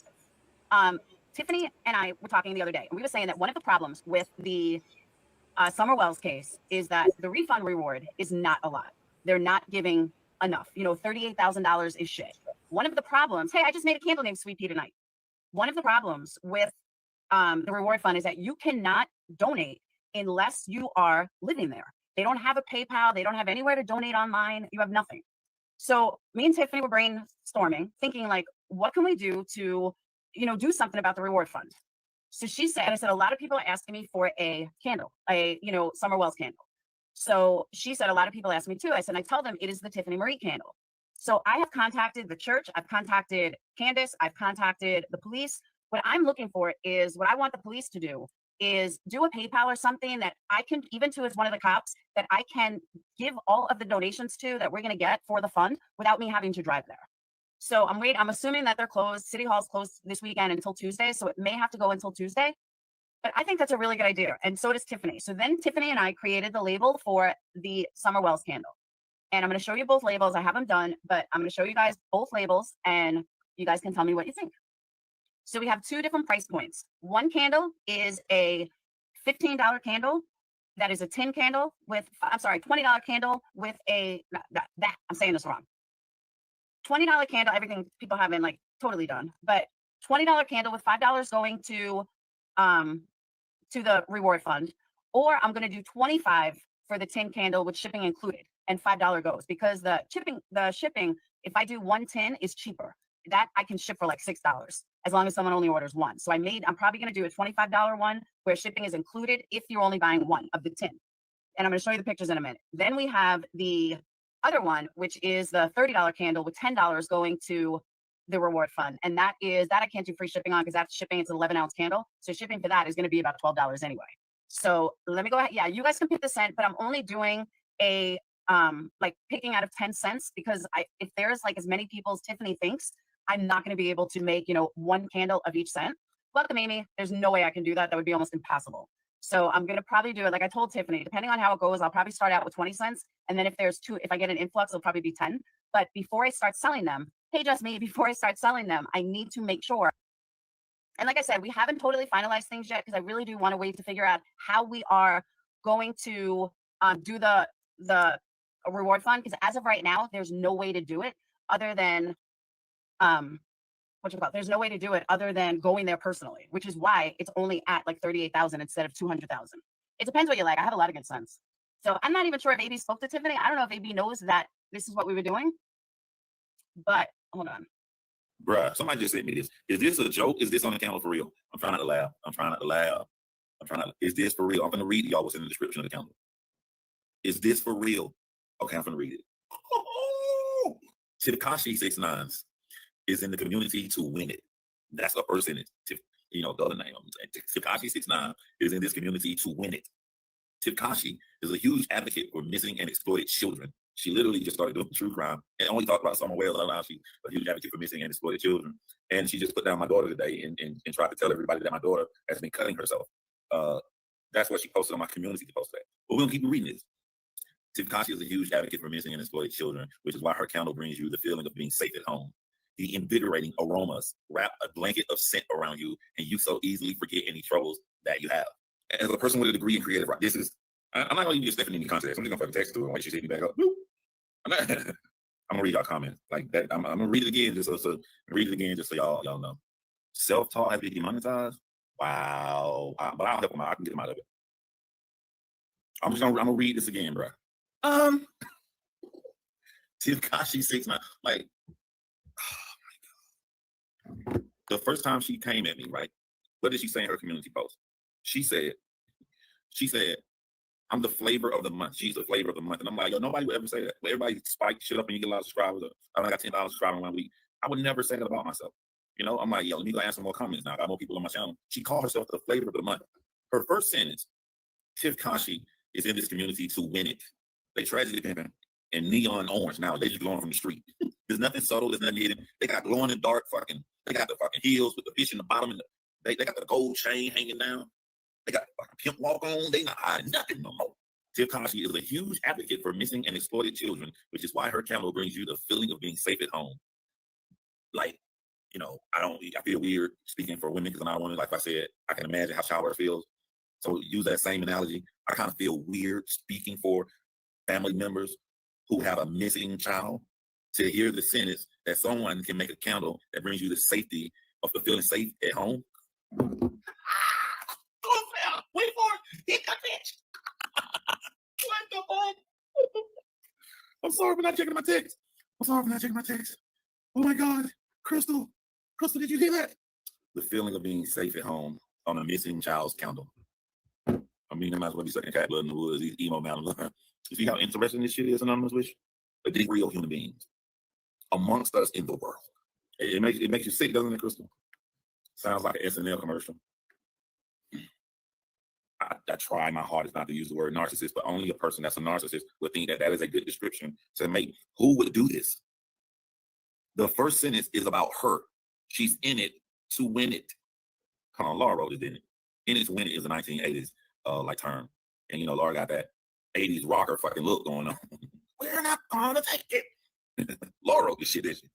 Tiffany and I were talking the other day, and we were saying that one of the problems with the Summer Wells case is that the refund reward is not a lot. They're not giving enough. $38,000 is shit. One of the problems, hey, I just made a candle named Sweet Pea tonight. One of the problems with the reward fund is that you cannot donate unless you are living there. They don't have a PayPal. They don't have anywhere to donate online. You have nothing. So me and Tiffany were brainstorming, thinking like, what can we do to do something about the reward fund? So she said, I said, a lot of people are asking me for a candle, Summer Wells candle. So she said, a lot of people ask me too. I said, I tell them it is the Tiffany Marie candle. So I have contacted the church. I've contacted Candace. I've contacted the police. What I'm looking for is what I want the police to do is do a PayPal or something that I can, even to as one of the cops, that I can give all of the donations to that we're going to get for the fund without me having to drive there. So I'm assuming that they're closed. City Hall's closed this weekend until Tuesday. So it may have to go until Tuesday. But I think that's a really good idea. And so does Tiffany. So then Tiffany and I created the label for the Summer Wells candle. And I'm going to show you both labels. I have them done, but I'm going to show you guys both labels and you guys can tell me what you think. So we have 2 different price points. One candle is a $15 candle. That is a tin candle with, $20 candle with I'm saying this wrong. $20 candle, everything people have in like totally done. But $20 candle with $5 going to the reward fund, or I'm going to do 25 for the tin candle with shipping included, and $5 goes, because the shipping, if I do one tin, is cheaper. That I can ship for like $6 as long as someone only orders one. So I'm probably going to do a $25 one where shipping is included if you're only buying one of the tin. And I'm going to show you the pictures in a minute. Then we have the other one, which is the $30 candle with $10 going to the reward fund. And that I can't do free shipping on, because that's shipping. It's an 11-ounce candle. So shipping for that is going to be about $12 anyway. So let me go ahead. Yeah, you guys can pick the scent, but I'm only doing a like picking out of 10 cents, because if there's like as many people as Tiffany thinks, I'm not going to be able to make, one candle of each scent. Welcome, Amy. There's no way I can do that. That would be almost impossible. So I'm going to probably do it like I told Tiffany, depending on how it goes, I'll probably start out with 20 cents. And then if I get an influx, it'll probably be 10. But before I start selling them, hey, just me, before I start selling them, I need to make sure. And like I said, we haven't totally finalized things yet, because I really do want to wait to figure out how we are going to do the reward fund. Because as of right now, there's no way to do it other than there's no way to do it other than going there personally, which is why it's only at like 38,000 instead of 200,000. It depends what you like. I have a lot of good sense. So I'm not even sure if AB spoke to Tiffany. I don't know if AB knows that this is what we were doing, but hold on. Bruh, somebody just sent me this. Is this a joke? Is this on the camera for real? I'm trying not to laugh. Is this for real? I'm going to read y'all what's in the description of the calendar. Is this for real? Okay, I'm going to read it. Takashi 69s is in the community to win it. That's the first sentence. The other name. Takashi 69 is in this community to win it. Takashi is a huge advocate for missing and exploited children. She literally just started doing true crime and only talked about Summer Whale. Now she's a huge advocate for missing and exploited children. And she just put down my daughter today and tried to tell everybody that my daughter has been cutting herself. That's what she posted on my community to post that. But we're going to keep reading this. Takashi is a huge advocate for missing and exploited children, which is why her candle brings you the feeling of being safe at home. The invigorating aromas wrap a blanket of scent around you, and you so easily forget any troubles that you have. As a person with a degree in creative writing, I'm not going to even get Stephanie any context. I'm just going to fucking text it to her when she's hitting me back up. I'm going to read y'all comments like that. I'm going to read it again just so y'all know. Self-taught has been demonetized. Wow. But I'll help them out. I can get them out of it. I'm going to read this again, bro. Takashi 69. Like, oh my God. The first time she came at me, right? What did she say in her community post? She said, I'm the flavor of the month. She's the flavor of the month. And I'm like, yo, nobody would ever say that. Everybody spikes shit up and you get a lot of subscribers. I got 10,000 subscribers in 1 week. I would never say that about myself. I'm like, yo, let me go answer more comments now. I got more people on my channel. She called herself the flavor of the month. Her first sentence, Takashi is in this community to win it. They tragedy pimping and neon orange. Now they just glowing from the street. There's nothing subtle. There's nothing hidden. They got glowing in the dark they got the fucking heels with the fish in the bottom. And they got the gold chain hanging down. They got the fucking pimp walk on. They not hiding nothing no more. Takashi is a huge advocate for missing and exploited children, which is why her candle brings you the feeling of being safe at home. Like, I feel weird speaking for women because I'm not a woman. Like I said, I can imagine how Shower feels. So use that same analogy. I kind of feel weird speaking for family members who have a missing child to hear the sentence that someone can make a candle that brings you the safety of feeling safe at home. Wait for it. Hit the bitch. What the fuck? I'm sorry for not checking my text. Oh my God. Crystal, did you hear that? The feeling of being safe at home on a missing child's candle. I mean, I might as well be sucking cat blood in the woods, these emo mountains. You see how interesting this shit is, Anonymous Wish? But these real human beings amongst us in the world. It makes you sick, doesn't it, Crystal? Sounds like an SNL commercial. I try my hardest not to use the word narcissist, but only a person that's a narcissist would think that is a good description to make. Who would do this? The first sentence is about her. She's in it to win it. Come on, Laura wrote it, didn't it? In it to win it is the 1980s term. And Laura got that 80s rocker fucking look going on. We're not gonna take it. Laura wrote this shit, didn't she?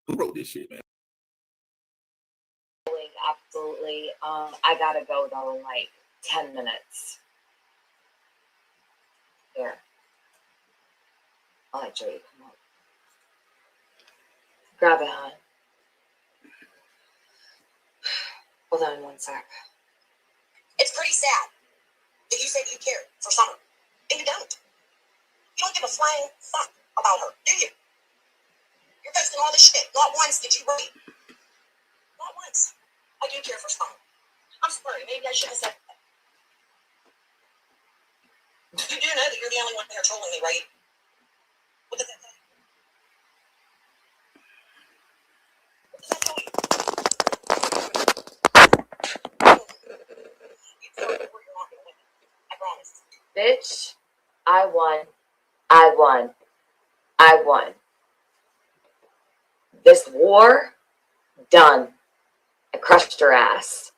Who wrote this shit, man? Absolutely. I gotta go though in like 10 minutes. Here. All right, Jodi, come on. Grab it, hon. Hold on one sec. It's pretty sad that you said you cared for Summer, and you don't. You don't give a flying fuck about her, do you? You're posting all this shit. Not once did you read. Not once. I do care for Summer. I'm sorry. Maybe I should have said that. You do know that you're the only one here trolling me, right? What does that say? What does that tell you? You tell me where you're not gonna win. I promise. Bitch, I won. I won. I won. This war, done. I crushed her ass.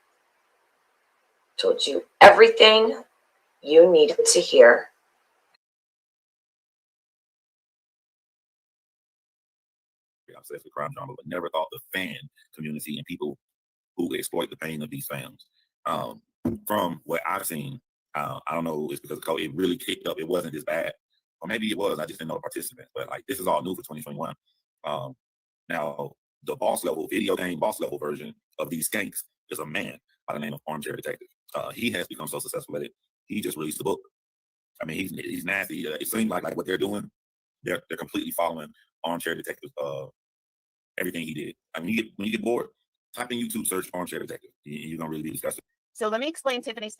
Told you everything you needed to hear. Obsessed with crime drama, but never thought the fan community and people who exploit the pain of these fans. From what I've seen, I don't know, it's because it really kicked up. It wasn't as bad, or maybe it was. I just didn't know the participants. But like, this is all new for 2021. Now, the boss level video game boss level version of these skanks is a man by the name of Armchair Detective. He has become so successful at it. He just released a book. I mean, he's nasty. It seems like what they're doing, they're completely following Armchair Detective. Everything he did. I mean, when you get bored, type in YouTube, search Armchair Detective. You're gonna really be disgusted. So let me explain Tiffany's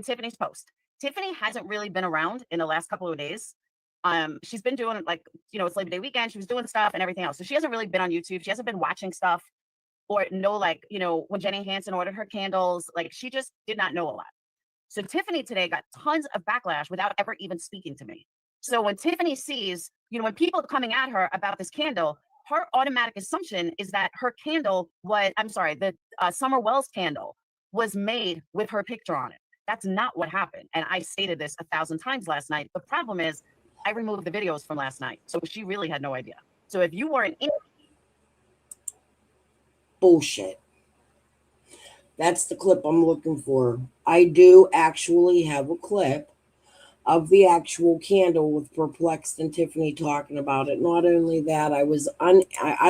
Tiffany's post. Tiffany hasn't really been around in the last couple of days. She's been doing it's Labor Day weekend. She was doing stuff and everything else. So she hasn't really been on YouTube. She hasn't been watching stuff or when Jenny Hansen ordered her candles, she just did not know a lot. So Tiffany today got tons of backlash without ever even speaking to me. So when Tiffany sees, when people are coming at her about this candle, her automatic assumption is that her candle the Summer Wells candle was made with her picture on it. That's not what happened. And I stated this 1,000 times last night. The problem is I removed the videos from last night. So she really had no idea. So if you weren't in Bullshit. That's the clip I'm looking for. I do actually have a clip of the actual candle with Perplexed and Tiffany talking about it. Not only that, I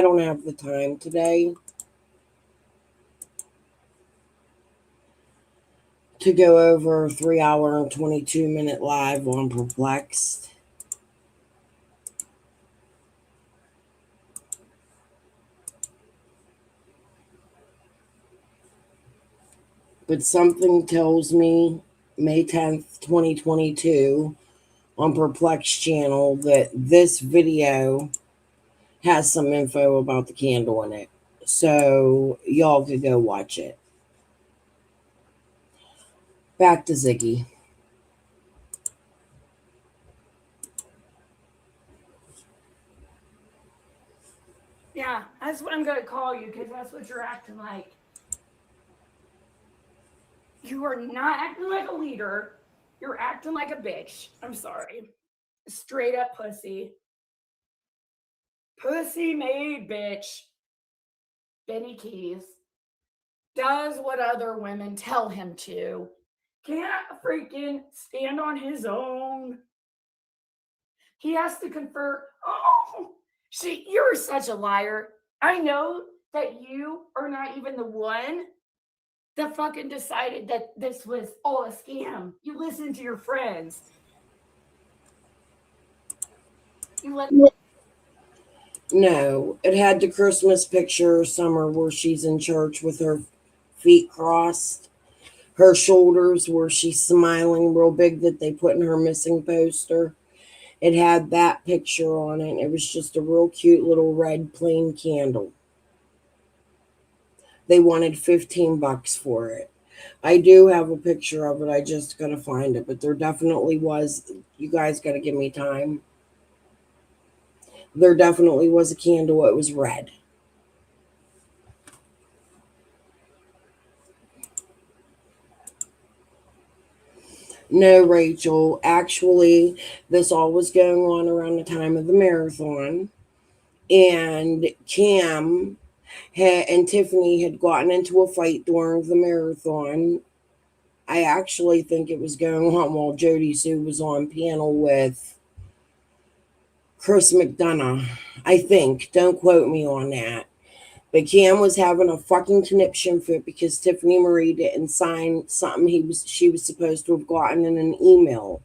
don't have the time today to go over a 3-hour and 22-minute live on Perplexed. But something tells me May 10th, 2022 on Perplexed channel that this video has some info about the candle in it. So y'all could go watch it. Back to Ziggy. Yeah, that's what I'm going to call you because that's what you're acting like. You are not acting like a leader. You're acting like a bitch. I'm sorry. Straight up pussy. Pussy made bitch. Benny Keys does what other women tell him to. Can't freaking stand on his own. He has to confer. Oh, you're such a liar. I know that you are not even the one that fucking decided that this was all a scam. You listened to your friends. No, it had the Christmas picture of Summer where she's in church with her feet crossed, her shoulders where she's smiling real big that they put in her missing poster. It had that picture on it. It was just a real cute little red plain candle. They wanted $15 for it. I do have a picture of it. I just gotta find it, but there definitely was. You guys gotta give me time. There definitely was a candle. It was red. No, Rachel. Actually, this all was going on around the time of the marathon. And Cam and Tiffany had gotten into a fight during the marathon. I actually think it was going on while Jodi Sue was on panel with Chris McDonough. I think. Don't quote me on that. But Cam was having a fucking conniption fit because Tiffany Marie didn't sign something she was supposed to have gotten in an email.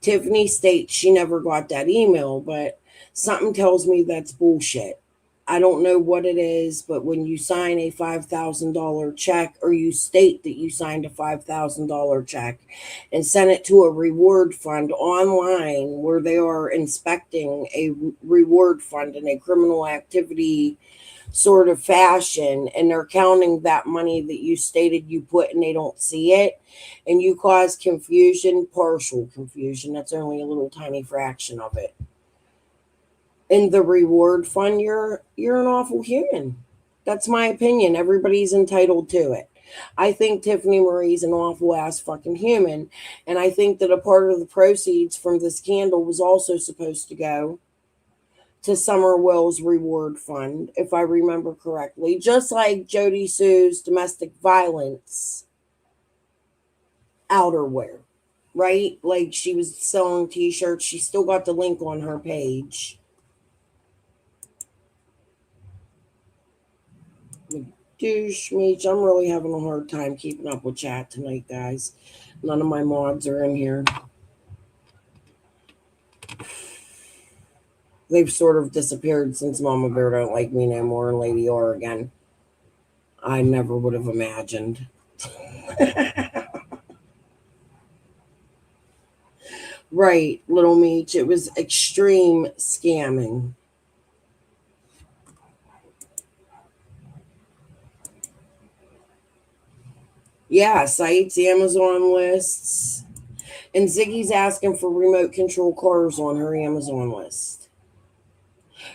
Tiffany states she never got that email, but something tells me that's bullshit. I don't know what it is, but when you sign a $5,000 check, or you state that you signed a $5,000 check and send it to a reward fund online where they are inspecting a reward fund in a criminal activity sort of fashion, and they're counting that money that you stated you put and they don't see it, and you cause confusion, partial confusion, that's only a little tiny fraction of it, in the reward fund, you're an awful human. That's my opinion. Everybody's entitled to it. I think Tiffany Marie's an awful ass fucking human, and I think that a part of the proceeds from this candle was also supposed to go to Summer Will's reward fund, if I remember correctly. Just like Jodi Sue's domestic violence outerwear, right? Like she was selling t-shirts. She still got the link on her page. Douche meech. I'm really having a hard time keeping up with chat tonight, guys. None of my mods are in here. They've sort of disappeared since Mama Bear don't like me no more and Lady Oregon. I never would have imagined. Right, Little Meech. It was extreme scamming. Yeah, sites, Amazon lists. And Ziggy's asking for remote control cars on her Amazon list.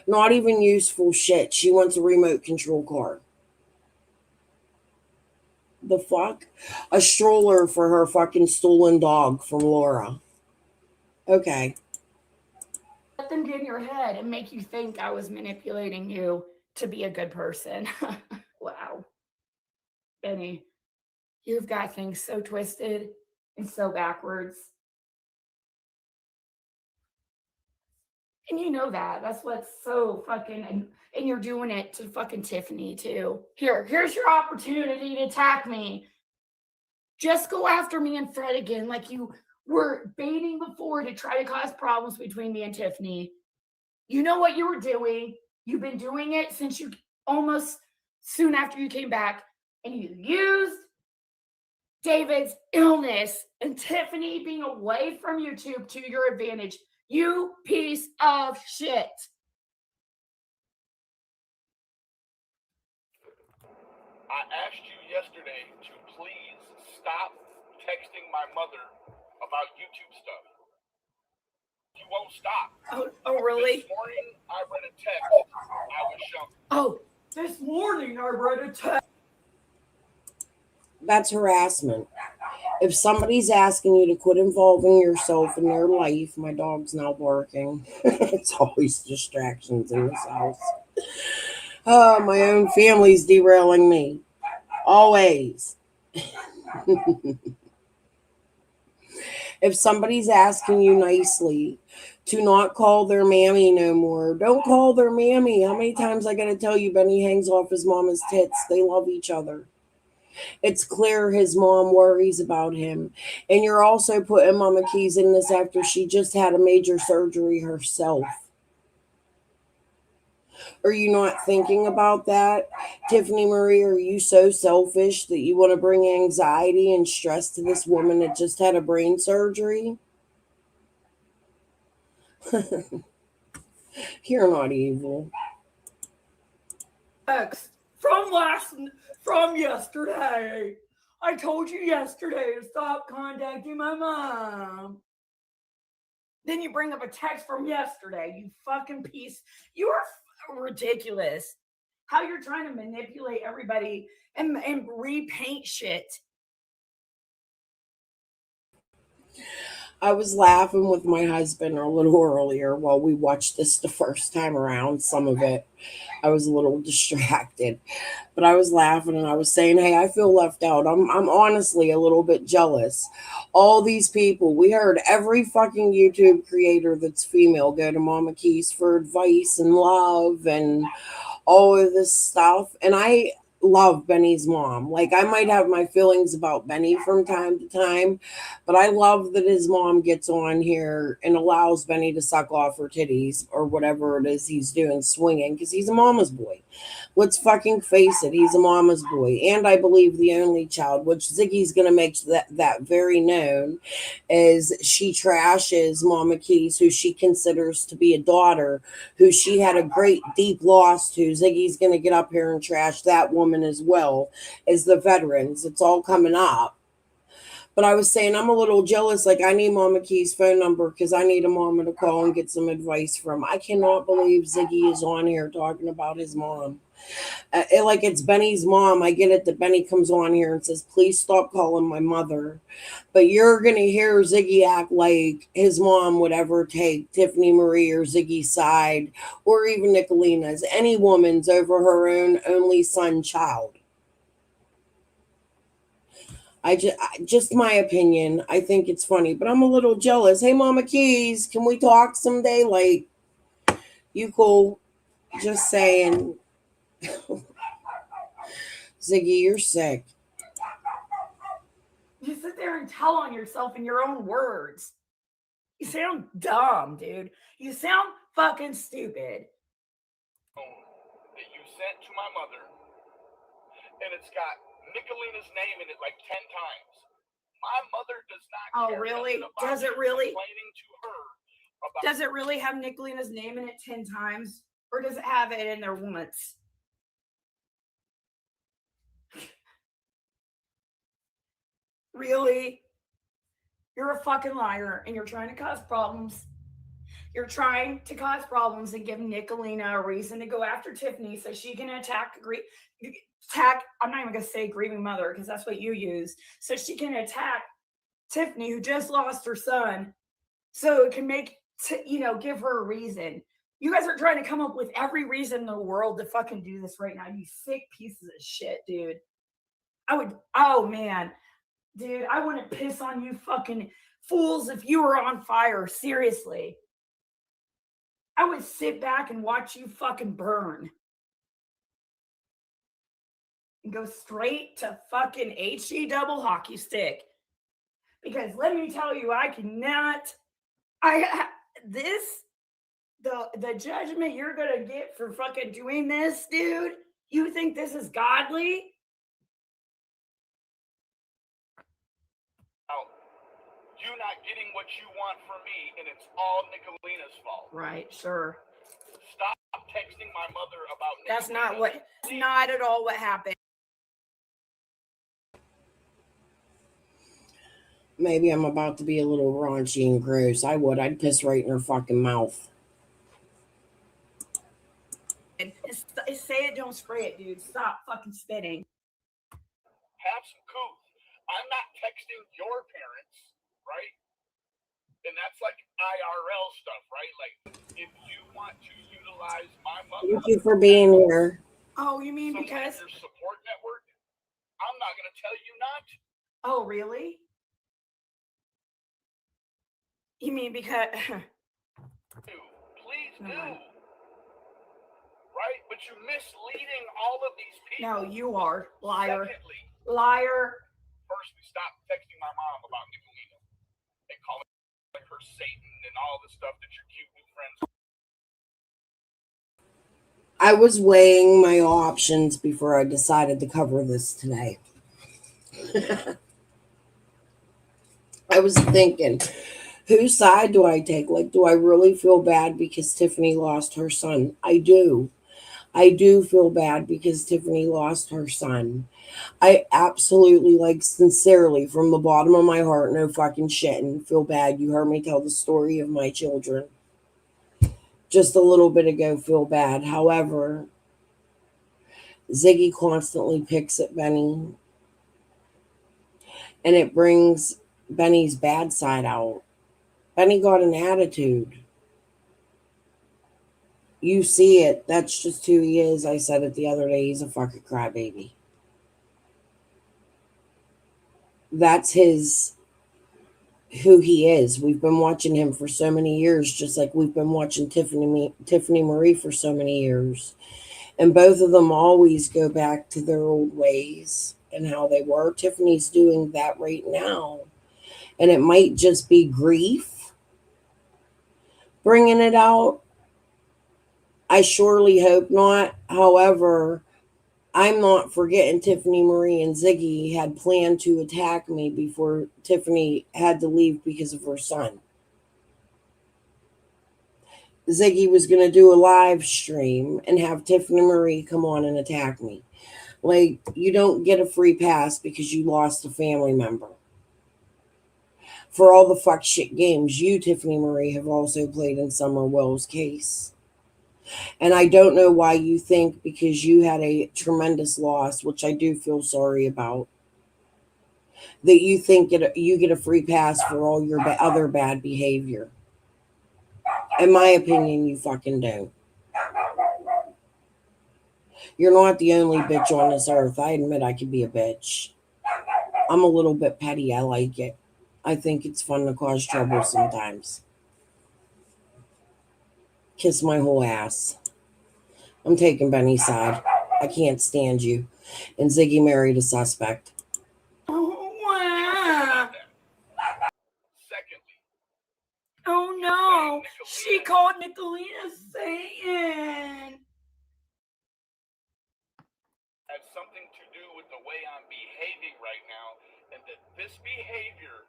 Not even useful shit. She wants a remote control car. The fuck? A stroller for her fucking stolen dog from Laura. Okay. Let them get in your head and make you think I was manipulating you to be a good person. Wow. Benny, you've got things so twisted and so backwards. And you know that. That's what's so fucking, and you're doing it to fucking Tiffany too. Here's your opportunity to attack me. Just go after me and Fred again, like you were baiting before to try to cause problems between me and Tiffany. You know what you were doing. You've been doing it since you almost soon after you came back, and you used David's illness and Tiffany being away from YouTube to your advantage. You piece of shit. I asked you yesterday to please stop texting my mother about YouTube stuff. You won't stop. Oh, really? This morning I read a text. I was shocked. Oh, this morning I read a text. That's harassment. If somebody's asking you to quit involving yourself in their life, my dog's now barking. It's always distractions in this house. Oh, my own family's derailing me. Always. If somebody's asking you nicely to not call their mammy no more, don't call their mammy. How many times I gotta tell you, Benny hangs off his mama's tits? They love each other. It's clear his mom worries about him. And you're also putting Mama Keys in this after she just had a major surgery herself. Are you not thinking about that? Tiffany Marie, are you so selfish that you want to bring anxiety and stress to this woman that just had a brain surgery? You're not evil. From yesterday. I told you yesterday to stop contacting my mom. Then you bring up a text from yesterday. You fucking piece. You are ridiculous. How you're trying to manipulate everybody and repaint shit. I was laughing with my husband a little earlier while we watched this the first time around. Some of it, I was a little distracted, but I was laughing and I was saying, hey, I feel left out. I'm honestly a little bit jealous. All these people, we heard every fucking YouTube creator that's female go to Mama Keys for advice and love and all of this stuff. And I love Benny's mom. Like, I might have my feelings about Benny from time to time, but I love that his mom gets on here and allows Benny to suck off her titties or whatever it is he's doing, swinging, because he's a mama's boy. Let's fucking face it, he's a mama's boy. And I believe the only child, which Ziggy's going to make that very known, is she trashes Mama Keys, who she considers to be a daughter, who she had a great deep loss to. Ziggy's going to get up here and trash that woman as well as the veterans. It's all coming up. But I was saying I'm a little jealous. Like, I need Mama Key's phone number because I need a mama to call and get some advice from. I cannot believe Ziggy is on here talking about his mom. Like, it's Benny's mom. I get it that Benny comes on here and says, please stop calling my mother. But you're going to hear Ziggy act like his mom would ever take Tiffany Marie or Ziggy's side, or even Nicolina's, any woman's, over her own only son child. Just my opinion. I think it's funny, but I'm a little jealous. Hey, Mama Keys, can we talk someday? Like, you cool? Just saying. Ziggy, you're sick. You sit there and tell on yourself in your own words. You sound dumb, dude. You sound fucking stupid. That you sent to my mother, and it's got Nicolina's name in it like 10 times. My mother does not care. Oh, really? nothing about Does it you really? Complaining to her about Does it really have Nicolina's name in it 10 times? Or does it have it in there once? Really? You're a fucking liar and you're trying to cause problems. You're trying to cause problems and give Nicolina a reason to go after Tiffany so she can attack, I'm not even going to say grieving mother because that's what you use. So she can attack Tiffany, who just lost her son, so it can make, give her a reason. You guys are trying to come up with every reason in the world to fucking do this right now. You sick pieces of shit, dude. Oh man. Dude, I wouldn't piss on you fucking fools if you were on fire. Seriously. I would sit back and watch you fucking burn. And go straight to fucking HE double hockey stick. Because let me tell you, the judgment you're gonna get for fucking doing this, dude, you think this is godly? you not getting what you want from me, and it's all Nicolina's fault. Right, sure. Stop texting my mother about That's Nicolina. not at all what happened. Maybe I'm about to be a little raunchy and gross. I'd piss right in her fucking mouth. And say it, don't spray it, dude. Stop fucking spitting. Have some couth. I'm not texting your parents, right? And that's like IRL stuff, right? Like, if you want to utilize my mother, Thank you for being here. Oh, you mean because your support network, I'm not going to tell you not. Oh, really? You mean because Please do. Right? But you're misleading all of these people. No, you are. Liar. Secondly, Liar. firstly, stop texting my mom about Nicolina and calling her Satan and all the stuff that your cute new friends. I was weighing my options before I decided to cover this today. I was thinking, whose side do I take? Like, do I really feel bad because Tiffany lost her son? I do. I do feel bad because Tiffany lost her son. I absolutely, like, sincerely, from the bottom of my heart, no fucking shit, and feel bad. You heard me tell the story of my children just a little bit ago, feel bad. However, Ziggy constantly picks at Benny, and it brings Benny's bad side out. Benny got an attitude. You see it. That's just who he is. I said it the other day. He's a fucking crybaby. That's who he is. We've been watching him for so many years, just like we've been watching Tiffany Marie for so many years. And both of them always go back to their old ways and how they were. Tiffany's doing that right now. And it might just be grief bringing it out. I surely hope not. However, I'm not forgetting Tiffany Marie and Ziggy had planned to attack me before Tiffany had to leave because of her son. Ziggy was going to do a live stream and have Tiffany Marie come on and attack me. Like, you don't get a free pass because you lost a family member. For all the fuck shit games you, Tiffany Marie, have also played in Summer Will's case. And I don't know why you think because you had a tremendous loss, which I do feel sorry about, that you think you get a free pass for all your other bad behavior. In my opinion, you fucking don't. You're not the only bitch on this earth. I admit I could be a bitch. I'm a little bit petty. I like it. I think it's fun to cause trouble sometimes. Kiss my whole ass. I'm taking Benny's side. I can't stand you. And Ziggy married a suspect. Oh, wow. Secondly, Oh, no. She called Nicolina Satan. has something to do with the way I'm behaving right now, and that this behavior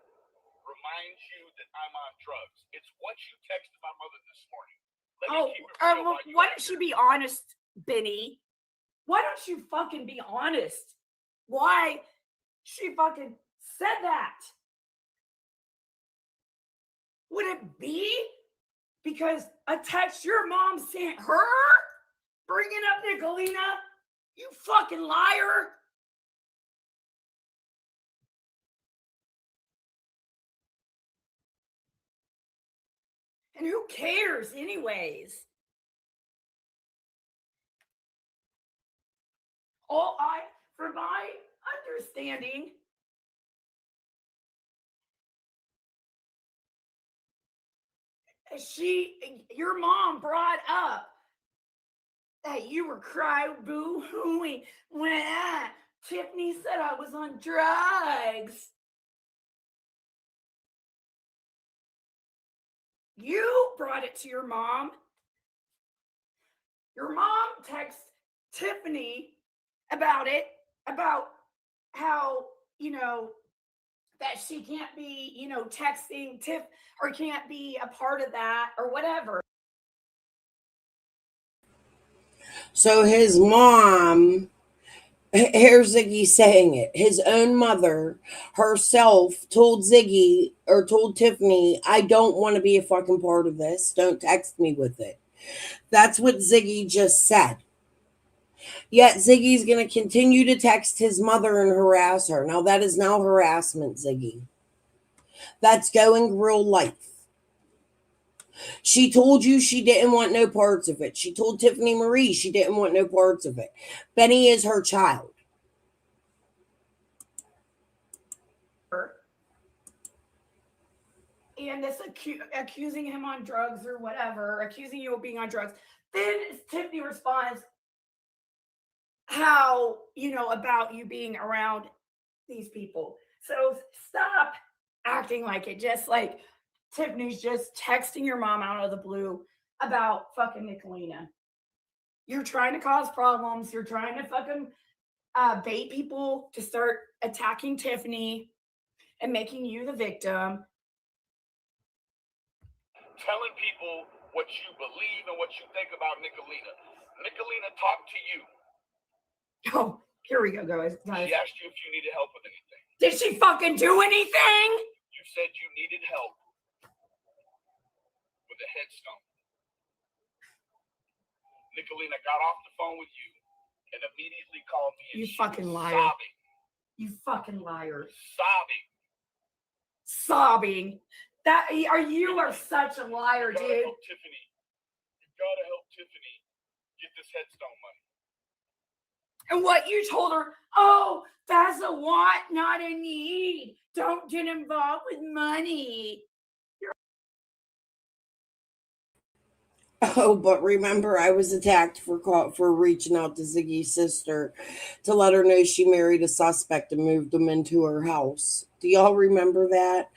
reminds you that I'm on drugs. It's what you texted my mother this morning. Let me keep it real while you why out don't you here. be honest, Benny? Why don't you fucking be honest? Why she fucking said that? Would it be because a text your mom sent her bringing up Nicolina? You fucking liar. And who cares anyways? From my understanding, your mom brought up that you were crying boo-hooing when Tiffany said I was on drugs. You brought it to your mom. Your mom texted Tiffany about it, about how, that she can't be, texting Tiff or can't be a part of that or whatever. So his mom, here's Ziggy saying it. His own mother herself told Ziggy or told Tiffany, I don't want to be a fucking part of this. Don't text me with it. That's what Ziggy just said. Yet Ziggy's going to continue to text his mother and harass her. Now that is now harassment, Ziggy. That's going real life. She told you she didn't want no parts of it. She told Tiffany Marie she didn't want no parts of it. Benny is her child. And this accusing him on drugs or whatever, accusing you of being on drugs. Then Tiffany responds, how, about you being around these people. So stop acting like it. Just like Tiffany's just texting your mom out of the blue about fucking Nicolina. You're trying to cause problems. You're trying to fucking bait people to start attacking Tiffany and making you the victim. Telling people what you believe and what you think about Nicolina. Nicolina talked to you. Oh, here we go, guys. She asked you if you needed help with anything. Did she fucking do anything? You said you needed help with a headstone. Nicolina got off the phone with you and immediately called me. And You she fucking was liar. sobbing. You fucking liar. Sobbing. You are such a liar, dude. You gotta help Tiffany get this headstone money. And what you told her, oh, that's a want, not a need. Don't get involved with money. Oh, but remember, I was attacked for reaching out to Ziggy's sister to let her know she married a suspect and moved him into her house. Do y'all remember that?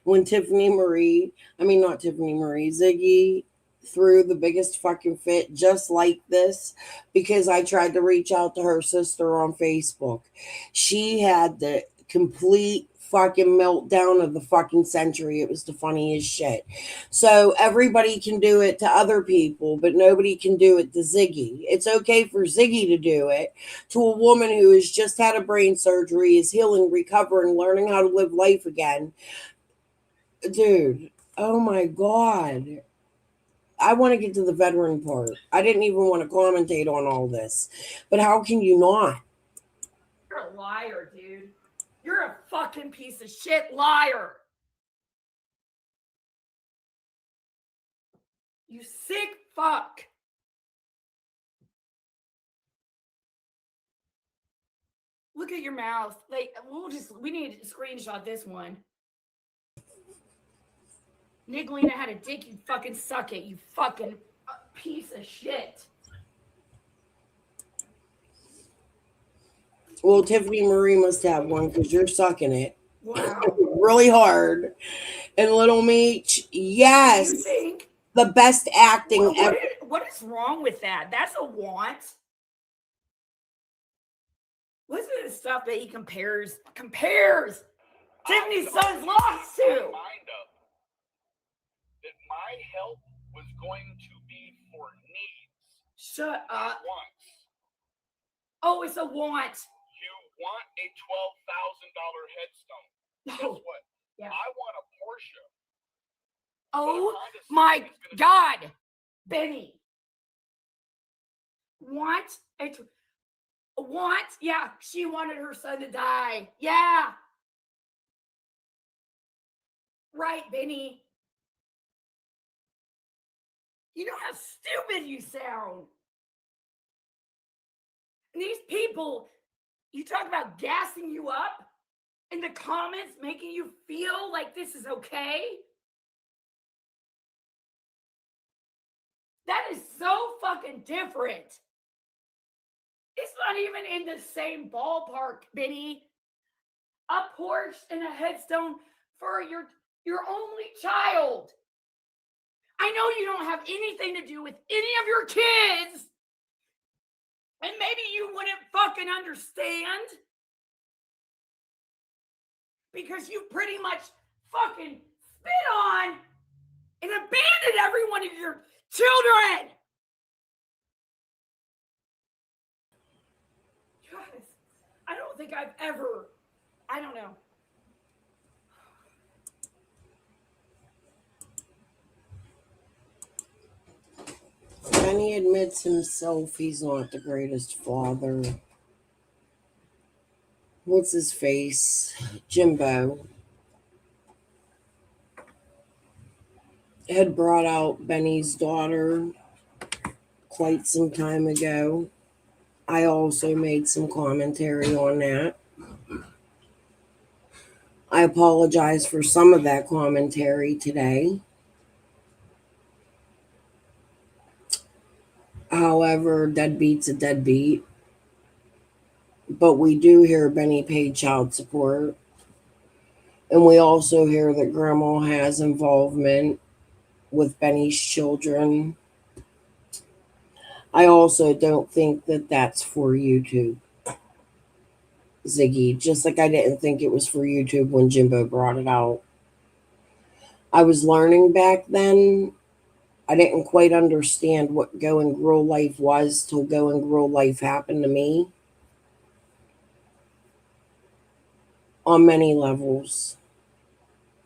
When not Tiffany Marie, Ziggy threw the biggest fucking fit just like this because I tried to reach out to her sister on Facebook. She had the complete fucking meltdown of the fucking century. It was the funniest shit. So everybody can do it to other people, but nobody can do it to Ziggy. It's okay for Ziggy to do it to a woman who has just had a brain surgery, is healing, recovering, learning how to live life again. Dude, oh my God. I want to get to the veteran part. I didn't even want to commentate on all this. But how can you not? You're a liar, dude. You're a fucking piece of shit liar. You sick fuck. Look at your mouth. Like, we need to screenshot this one. Nicolina had a dick, you fucking suck it, you fucking piece of shit. Well, Tiffany Marie must have one because you're sucking it. Wow. Really hard. And Little Meech, yes. You think? The best acting ever. What is wrong with that? That's a want. Listen to the stuff that he compares Tiffany's son's lost to. That my help was going to be for needs. Shut up. Wants. Oh, it's a want. You want a $12,000 headstone. Guess what? Yeah. I want a Porsche. Oh my God, Benny. Want? Yeah, she wanted her son to die. Yeah. Right, Benny. You know how stupid you sound. And these people, you talk about gassing you up in the comments, making you feel like this is okay. That is so fucking different. It's not even in the same ballpark, Benny. A Porsche and a headstone for your only child. I know you don't have anything to do with any of your kids. And maybe you wouldn't fucking understand. Because you pretty much fucking spit on and abandoned every one of your children. Guys, I don't think I've ever, I don't know. Benny admits himself he's not the greatest father. What's his face? Jimbo had brought out Benny's daughter quite some time ago. I also made some commentary on that. I apologize for some of that commentary today. However, deadbeat's a deadbeat. But we do hear Benny paid child support. And we also hear that Grandma has involvement with Benny's children. I also don't think that that's for YouTube, Ziggy. Just like I didn't think it was for YouTube when Jimbo brought it out. I was learning back then. I didn't quite understand what Go and Grow Life was till Go and Grow Life happened to me. On many levels.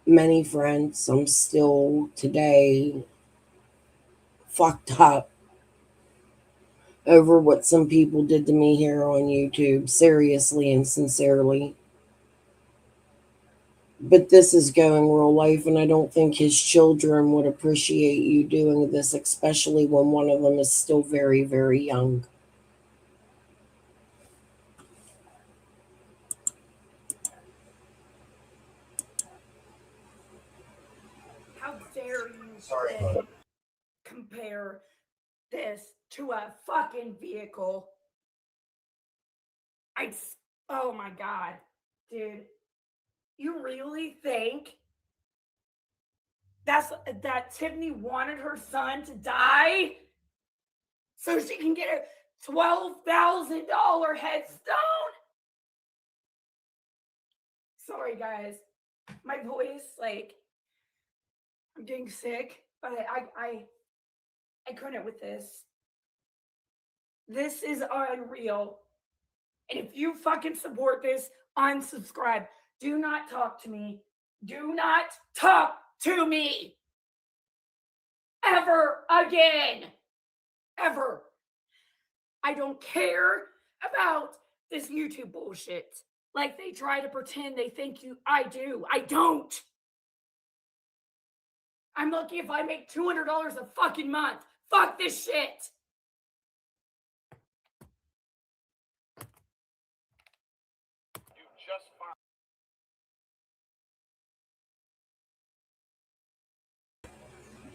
Many friends. I'm still today fucked up over what some people did to me here on YouTube, seriously and sincerely. But this is Going Real Life, and I don't think his children would appreciate you doing this, especially when one of them is still very, very young. How dare you say, compare this to a fucking vehicle, oh my God, dude, you really think that Tiffany wanted her son to die so she can get a $12,000 headstone? Sorry, guys. My voice, like, I'm getting sick, but I couldn't with this. This is unreal. And if you fucking support this, unsubscribe. Do not talk to me. Do not talk to me ever again. Ever. I don't care about this YouTube bullshit. Like they try to pretend they think I do. I don't. I'm lucky if I make $200 a fucking month. Fuck this shit. You just found.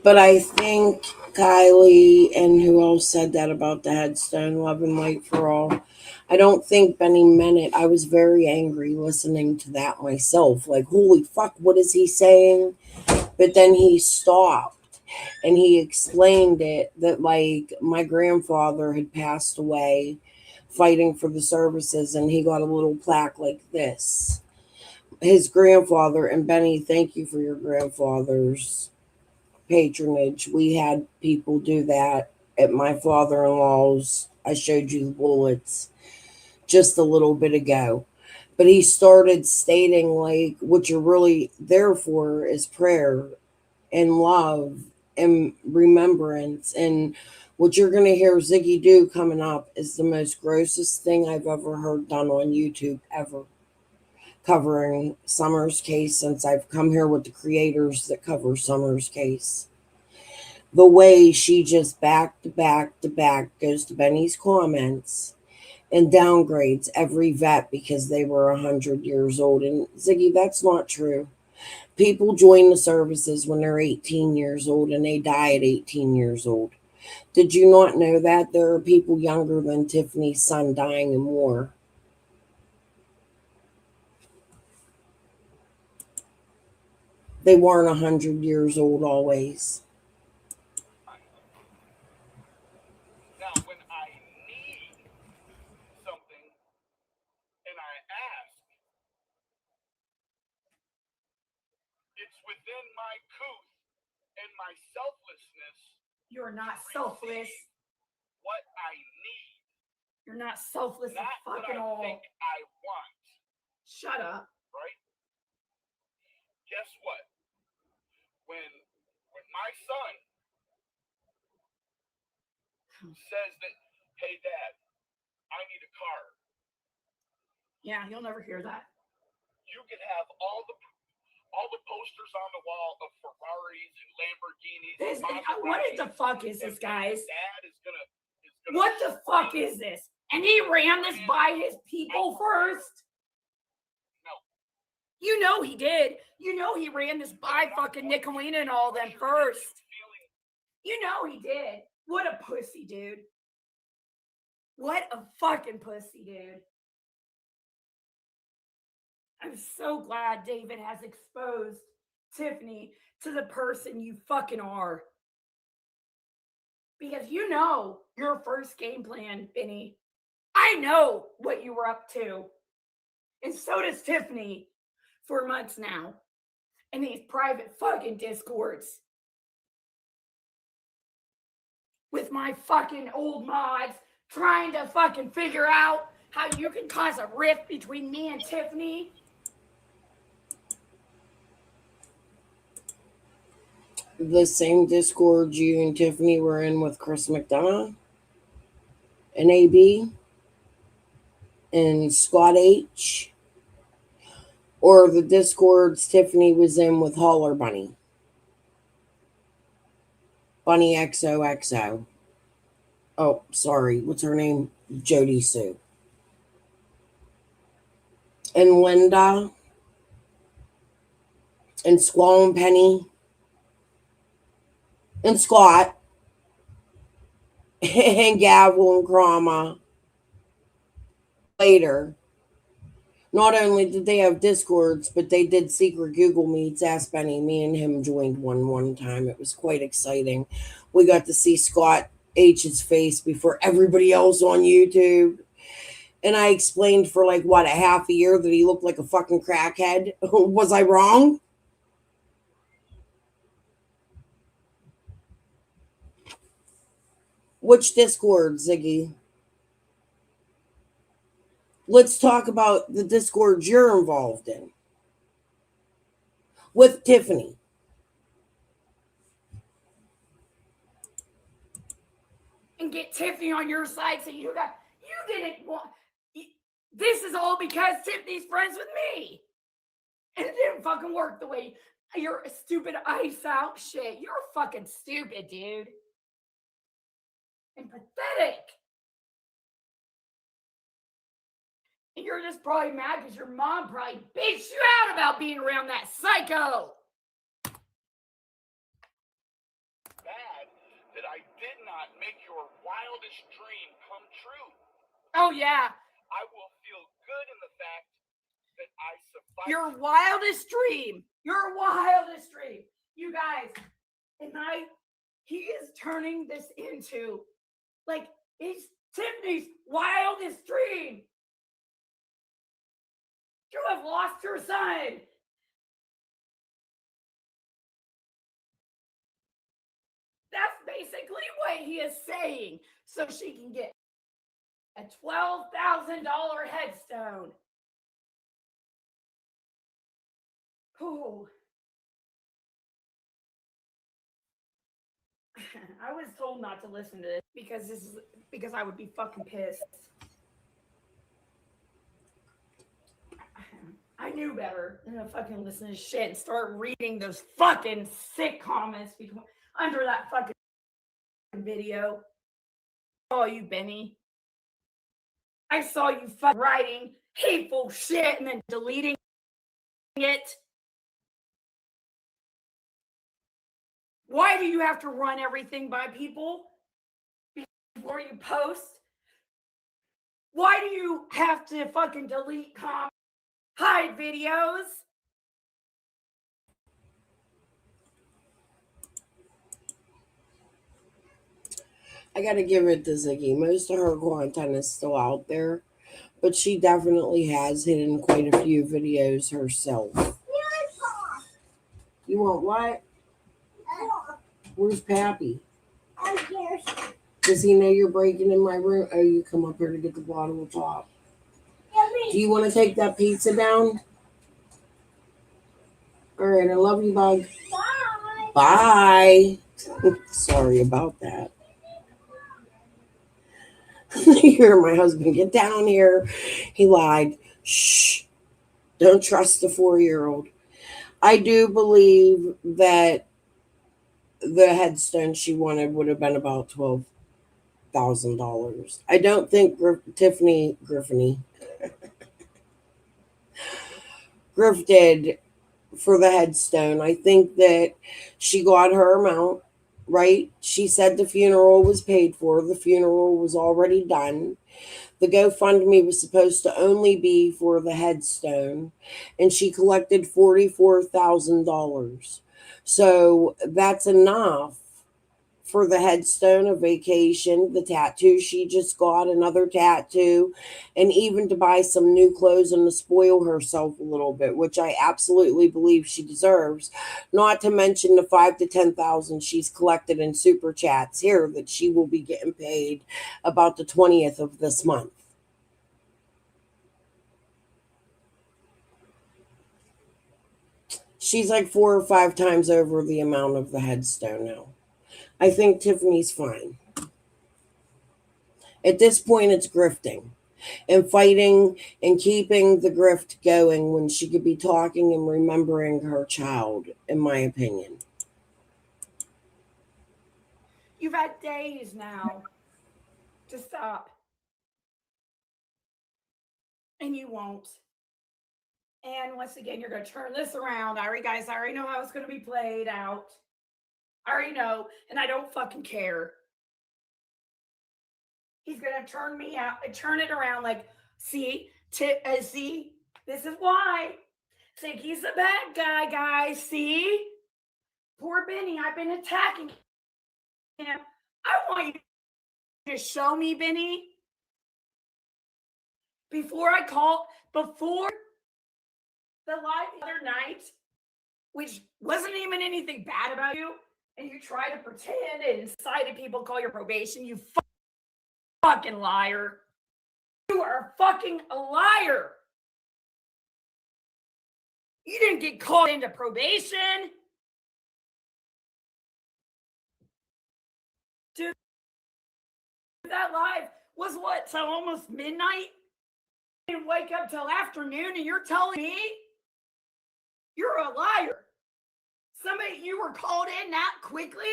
But I think Kylie and who else said that about the headstone, love and light for all. I don't think Benny meant it. I was very angry listening to that myself. Like, holy fuck, what is he saying? But then he stopped and he explained it that, like, my grandfather had passed away fighting for the services and he got a little plaque like this. His grandfather, and Benny, thank you for your grandfather's patronage. We had people do that at my father-in-law's. I showed you the bullets just a little bit ago. But he started stating, like, what you're really there for is prayer and love and remembrance. And what you're going to hear Ziggy do coming up is the most grossest thing I've ever heard done on YouTube ever, covering Summer's case since I've come here with the creators that cover Summer's case. The way she just back to back to back goes to Benny's comments and downgrades every vet because they were 100 years old. And Ziggy, that's not true. People join the services when they're 18 years old and they die at 18 years old. Did you not know that? There are people younger than Tiffany's son dying in war. They weren't 100 years old always. Now, when I need something and I ask, it's within my couth and my selflessness. You're not selfless. What I need. You're not selfless Not at what fucking I all. think I want. Shut up. Right? Guess what? When my son says that, hey Dad, I need a car. Yeah, you'll never hear that. You can have all the posters on the wall of Ferraris and Lamborghinis. What the fuck is this, guys? Dad is gonna what the fuck is this? And he ran this by his people first? No. You know he did. You know he ran this by fucking Nicolina and all them first. You know he did. What a pussy, dude. What a fucking pussy, dude. I'm so glad David has exposed Tiffany to the person you fucking are. Because you know your first game plan, Benny. I know what you were up to. And so does Tiffany for months now. In these private fucking discords. With my fucking old mods trying to fucking figure out how you can cause a rift between me and Tiffany. The same Discord you and Tiffany were in with Chris McDonough and AB and Scott H, or the Discords Tiffany was in with Holler Bunny XOXO. Oh, sorry, what's her name? Jodi Sue. And Linda and Squall and Penny and Scott and Gavel and Krama later. Not only did they have Discords, but they did secret Google Meets. Ask Benny. Me and him joined one time. It was quite exciting. We got to see Scott H's face before everybody else on YouTube. And I explained for like what, a half a year that he looked like a fucking crackhead. Was I wrong? Which Discord, Ziggy? Let's talk about the Discord you're involved in with Tiffany. And get Tiffany on your side so you didn't want. This is all because Tiffany's friends with me. And it didn't fucking work the way you're a stupid ice out shit. You're fucking stupid, dude. And pathetic. And you're just probably mad because your mom probably bitched you out about being around that psycho. Bad that I did not make your wildest dream come true. Oh, yeah. I will feel good in the fact that I survived. Your wildest dream. Your wildest dream. You guys. And he is turning this into, like, it's Tiffany's wildest dream. You have lost your son. That's basically what he is saying. So she can get a $12,000 headstone. Oh. I was told not to listen to this because I would be fucking pissed. I knew better than to fucking listen to shit and start reading those fucking sick comments under that fucking video. Oh, you Benny. I saw you fucking writing hateful shit and then deleting it. Why do you have to run everything by people before you post? Why do you have to fucking delete comments, hide videos? I gotta give it to Ziggy. Most of her content is still out there, but she definitely has hidden quite a few videos herself. You want what? Where's Pappy? Does he know you're breaking in my room? Oh, you come up here to get the bottle of pop. Do you want to take that pizza down? All right, I love you, bug. Bye. Sorry about that. You hear my husband, get down here. He lied. Shh. Don't trust the 4-year-old. I do believe that the headstone she wanted would have been about $12,000. I don't think Tiffany grifted for the headstone. I think that she got her amount, right? She said the funeral was paid for. The funeral was already done. The GoFundMe was supposed to only be for the headstone, and she collected $44,000. So that's enough for the headstone, a vacation, the tattoo she just got, another tattoo, and even to buy some new clothes and to spoil herself a little bit, which I absolutely believe she deserves. Not to mention the 5 to 10,000 she's collected in super chats here that she will be getting paid about the 20th of this month. She's like 4 or 5 times over the amount of the headstone now. I think Tiffany's fine. At this point, it's grifting and fighting and keeping the grift going when she could be talking and remembering her child, in my opinion. You've had days now to stop. And you won't. And once again, you're going to turn this around. I already know how it's going to be played out. I already know. And I don't fucking care. he's gonna turn me out, turn it around. Like, see, see, this is why. Think he's the bad guy, guys. See, poor Benny. I've been attacking him. I want you to show me, Benny, before the live the other night, which wasn't even anything bad about you, and you try to pretend and incited people call your probation. You fucking liar. You are fucking a liar. You didn't get called into probation. Dude, that live was what, till almost midnight? You didn't wake up till afternoon, and you're telling me you're a liar. You were called in that quickly?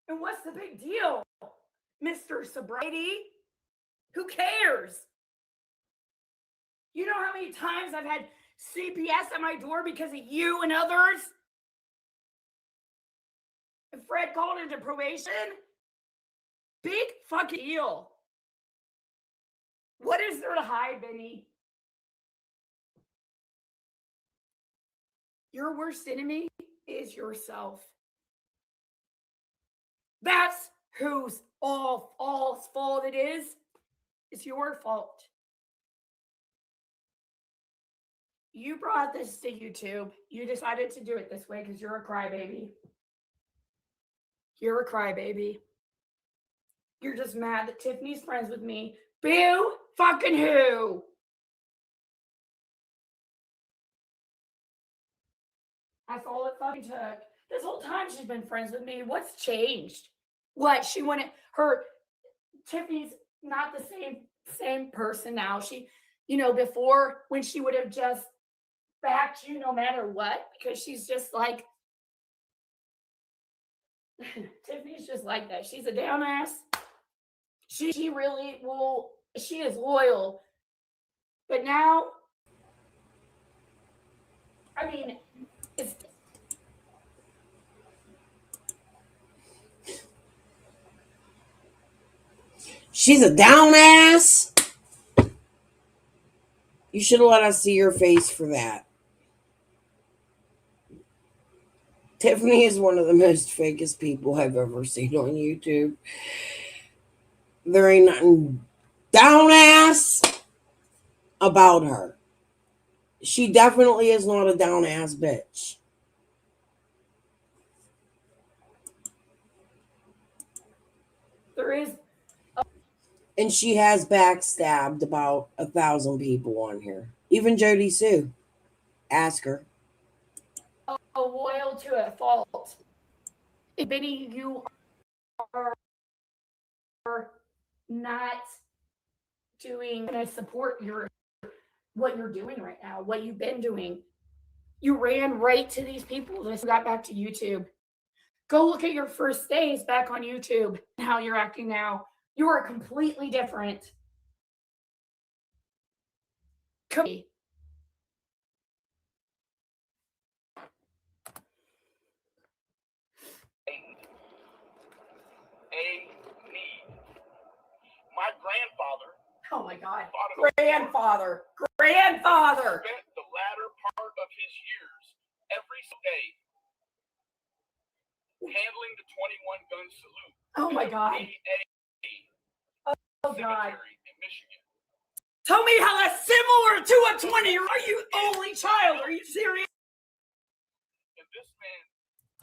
And what's the big deal, Mr. Sobriety? Who cares? You know how many times I've had CPS at my door because of you and others? And Fred called into probation? Big fucking deal. What is there to hide, Benny? Your worst enemy is yourself. That's whose all's fault it is. It's your fault. You brought this to YouTube. You decided to do it this way because you're a crybaby. You're a crybaby. You're just mad that Tiffany's friends with me. Boo fucking who? That's all it fucking took. This whole time she's been friends with me. What's changed? What? She wanted Tiffany's not the same person now. She, before when she would have just backed you no matter what, because she's just like, Tiffany's just like that. She's a down ass. She really will, she is loyal. But now, I mean, she's a down ass. You should have let us see your face for that. Tiffany is one of the most fakest people I've ever seen on YouTube. There ain't nothing down ass about her. She definitely is not a down ass bitch. there is. And she has backstabbed about 1,000 people on here. Even Jodi Sue. Ask her. Loyal to a fault. Benny, you are not doing, and I support what you're doing right now, what you've been doing. You ran right to these people that got back to YouTube. Go look at your first days back on YouTube and how you're acting now. You are completely different. My grandfather. Oh my God. Grandfather. Spent the latter part of his years every day handling the 21 gun salute. Oh my God. Oh God. In Michigan. Tell me how that's similar to a 20. Are you only child? Are you serious? And this man.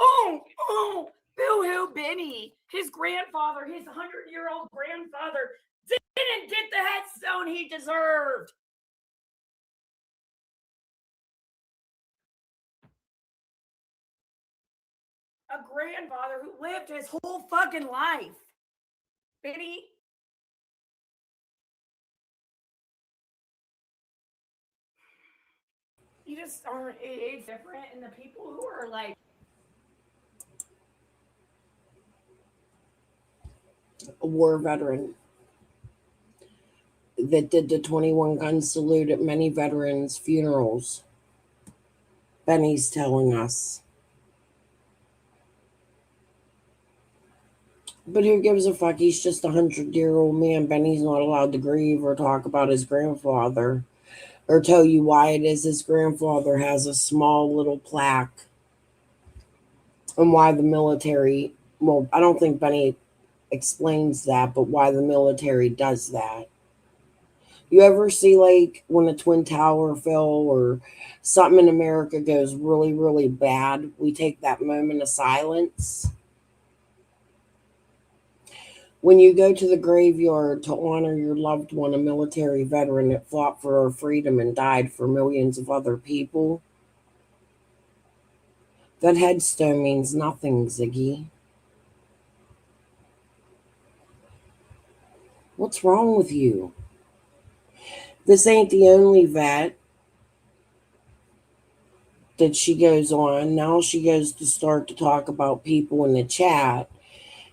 Oh, boo-hoo Benny. His grandfather, his 100-year-old grandfather, didn't get the headstone he deserved. A grandfather who lived his whole fucking life. Benny. You just aren't, it's different. And the people who are like, a war veteran that did the 21 gun salute at many veterans' funerals. Benny's telling us. But who gives a fuck? He's just 100-year-old man. Benny's not allowed to grieve or talk about his grandfather or tell you why it is his grandfather has a small little plaque and why the military. Well, I don't think Benny explains that, but why the military does that. You ever see, like, when a Twin Tower fell or something in America goes really, really bad, we take that moment of silence? When you go to the graveyard to honor your loved one, a military veteran that fought for our freedom and died for millions of other people, that headstone means nothing, Ziggy. What's wrong with you? This ain't the only vet that she goes on. Now she goes to start to talk about people in the chat.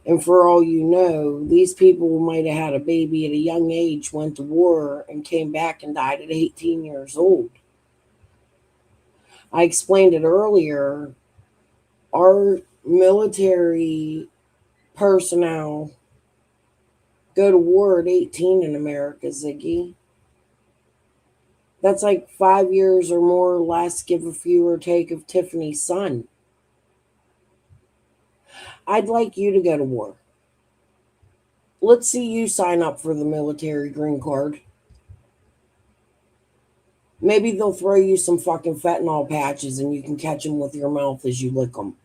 And for all you know, these people might have had a baby at a young age, went to war, and came back and died at 18 years old. I explained it earlier. Our military personnel go to war at 18 in America, Ziggy. That's like 5 years or more or less, give a few or take, of Tiffany's son. I'd like you to go to war. Let's see you sign up for the military green card. Maybe they'll throw you some fucking fentanyl patches and you can catch them with your mouth as you lick them.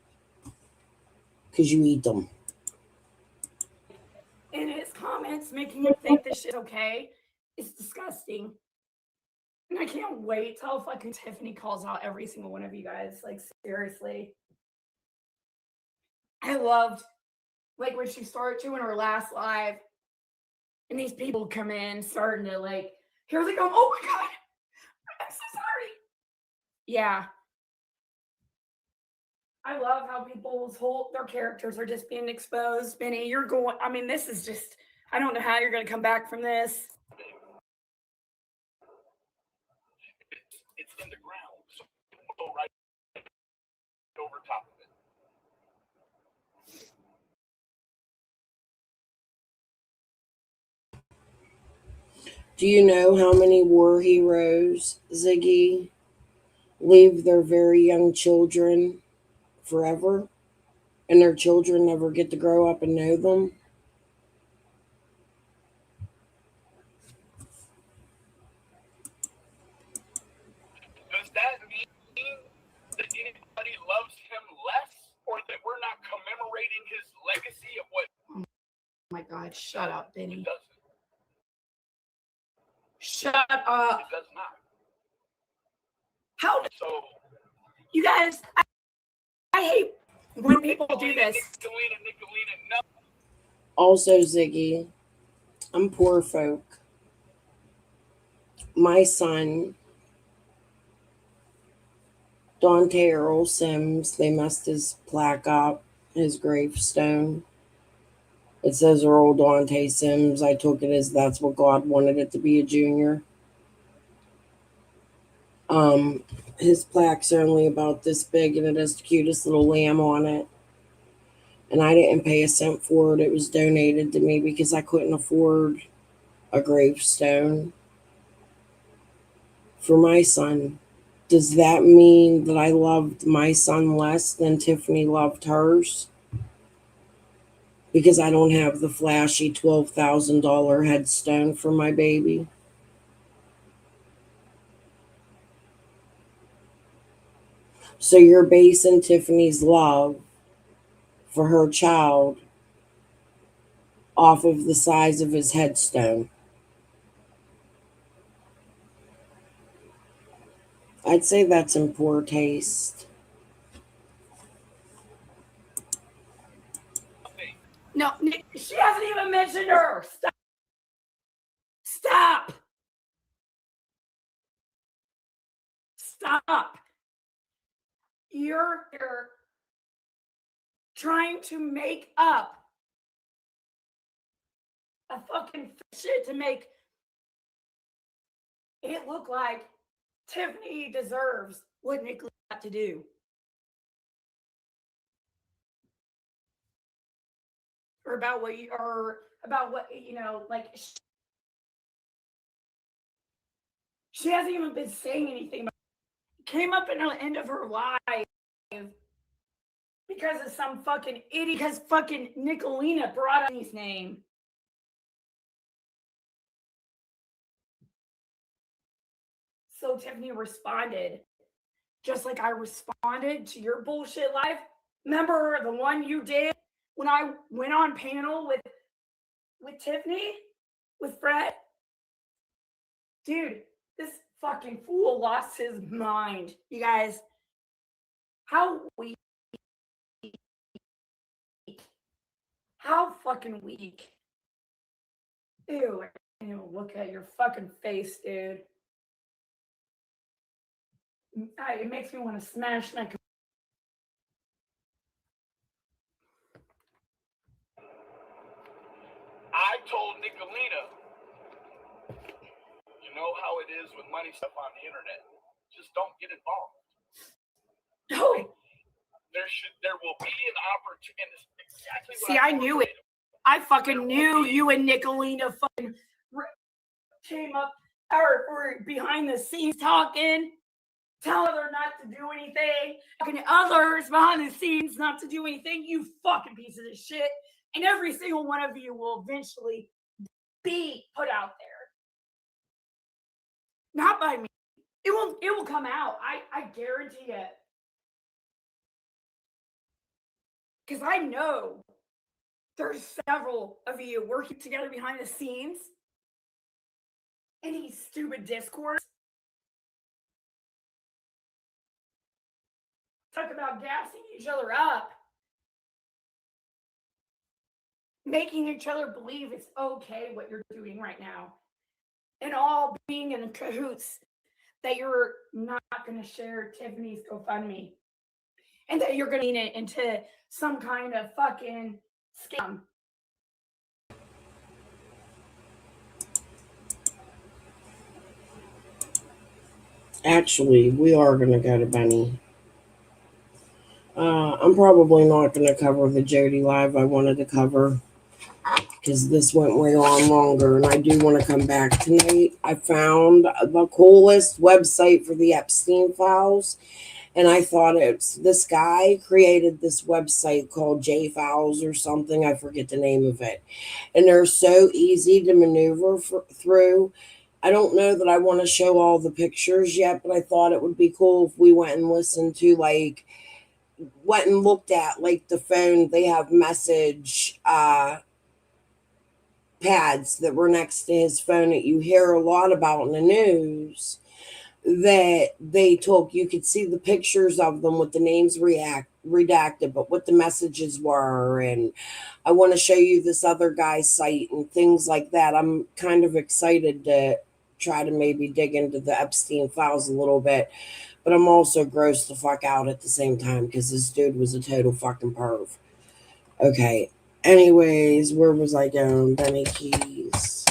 Because you eat them. In his comments, making him think this shit's okay. It's disgusting. And I can't wait till fucking Tiffany calls out every single one of you guys. Like, seriously. I loved, like, when she started doing her last live, and these people come in starting to, like, here they go. Oh my God. I'm so sorry. Yeah. I love how people's their characters are just being exposed. Benny, you're going, I mean, this is just, I don't know how you're going to come back from this. It's in the ground, so go right over top of it. Do you know how many war heroes, Ziggy, leave their very young children forever? And their children never get to grow up and know them? Does that mean that anybody loves him less, or that we're not commemorating his legacy of what? Oh my God, shut up, Benny. It doesn't. Shut up. It does not. How? So, you guys, I hate when people do this. Nicolina, no. Also, Ziggy, I'm poor folk. My son, Dante Earl Sims, they messed his plaque up, his gravestone. It says Earl Dante Sims. I took it as that's what God wanted it to be, a junior. His plaque's only about this big and it has the cutest little lamb on it. And I didn't pay a cent for it. It was donated to me because I couldn't afford a gravestone for my son. Does that mean that I loved my son less than Tiffany loved hers? Because I don't have the flashy $12,000 headstone for my baby? So you're basing Tiffany's love for her child off of the size of his headstone. I'd say that's in poor taste. No, she hasn't even mentioned her. Stop. Stop. Stop. You're trying to make up a fucking shit to make it look like Tiffany deserves what Nick got to do. or about what like she hasn't even been saying anything about it. Came up in the end of her life because of some fucking idiot, because fucking Nicolina brought up his name. So Tiffany responded, just like I responded to your bullshit live. Remember the one you did when I went on panel with Tiffany, with Fred? Dude, this fucking fool lost his mind. You guys, how weak. How fucking weak. Ew, I can't even look at your fucking face, dude. It makes me want to smash my. I told Nicolina, you know how it is with money stuff on the internet. Just don't get involved. No. There will be an opportunity. Exactly what See, I knew it. I fucking knew you and Nicolina fucking came up or were behind the scenes talking, telling her not to do anything, talking to others behind the scenes not to do anything. You fucking pieces of shit. And every single one of you will eventually be put out there. Not by me. It will come out. I guarantee it. Because I know there's several of you working together behind the scenes in these stupid discourse. Talk about gassing each other up. Making each other believe it's okay what you're doing right now. And all being in cahoots that you're not going to share Tiffany's GoFundMe. And that you're going to lean it into some kind of fucking scam. Actually, we are going to go to Benny. I'm probably not going to cover the Jodi live I wanted to cover because this went way on longer, and I do want to come back tonight. I found the coolest website for the Epstein files, and I thought it's this guy created this website called J Files or something. I forget the name of it, and they're so easy to maneuver through. I don't know that I want to show all the pictures yet, but I thought it would be cool if we went and listened to went and looked at the phone. They have message pads that were next to his phone that you hear a lot about in the news that they took. You could see the pictures of them with the names redacted, but what the messages were. And I want to show you this other guy's site and things like that. I'm kind of excited to try to maybe dig into the Epstein files a little bit, but I'm also grossed the fuck out at the same time because this dude was a total fucking perv. Okay. Anyways, where was I going? Benny Keys.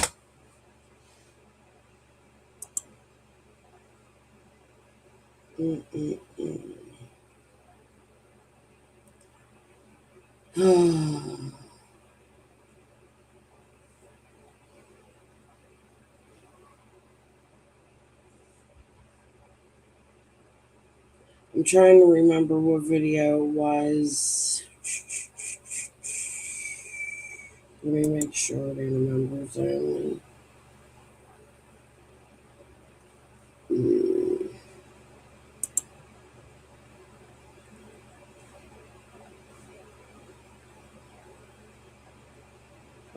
I'm trying to remember what video it was. Let me make sure they're the members only.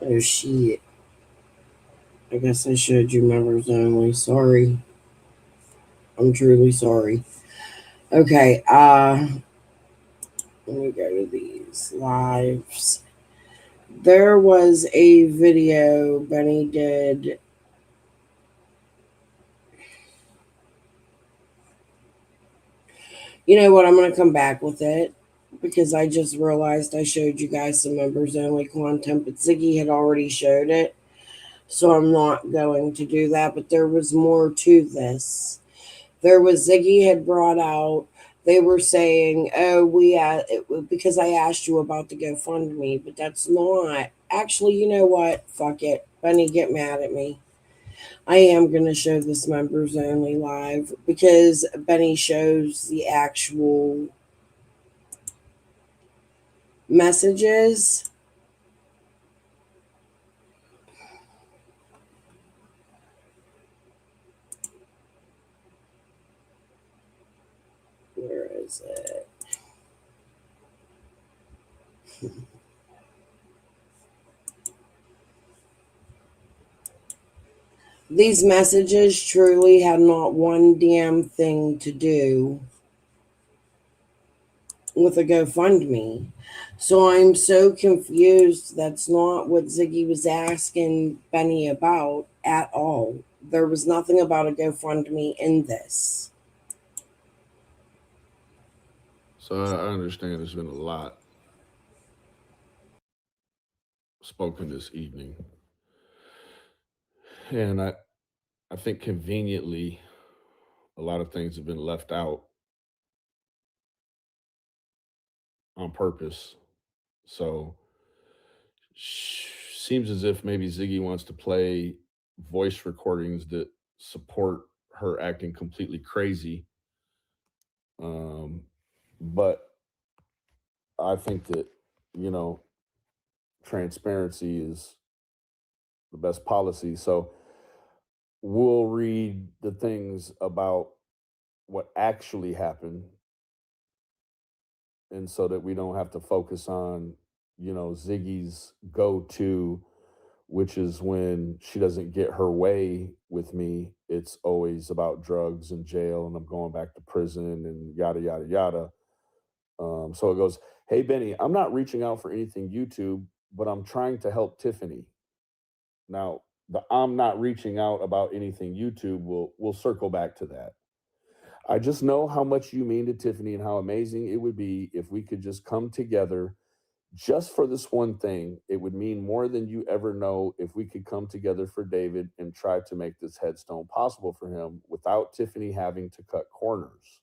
Oh shit. I guess I showed you members only. Sorry. I'm truly sorry. Okay, let me go to these lives. There was a video Benny did. You know what? I'm going to come back with it because I just realized I showed you guys some members only content, but Ziggy had already showed it. So I'm not going to do that, but there was more to this. There was Ziggy had brought out they were saying, "Oh, because I asked you about the GoFundMe," but that's not actually. You know what? Fuck it, Bunny, get mad at me. I am gonna show this members only live because Benny shows the actual messages. Where is it? These messages truly had not one damn thing to do with a GoFundMe. So I'm so confused. That's not what Ziggy was asking Benny about at all. There was nothing about a GoFundMe in this. So I understand there's been a lot spoken this evening. And I think conveniently a lot of things have been left out on purpose. So seems as if maybe Ziggy wants to play voice recordings that support her acting completely crazy. But I think that, you know, transparency is the best policy. So we'll read the things about what actually happened, and so that we don't have to focus on, you know, Ziggy's go-to, which is when she doesn't get her way with me, it's always about drugs and jail and I'm going back to prison and yada yada yada. So it goes, "Hey Benny, I'm not reaching out for anything YouTube, but I'm trying to help Tiffany." Now, the "I'm not reaching out about anything YouTube" we'll circle back to that. "I just know how much you mean to Tiffany and how amazing it would be if we could just come together just for this one thing. It would mean more than you ever know if we could come together for David and try to make this headstone possible for him without Tiffany having to cut corners.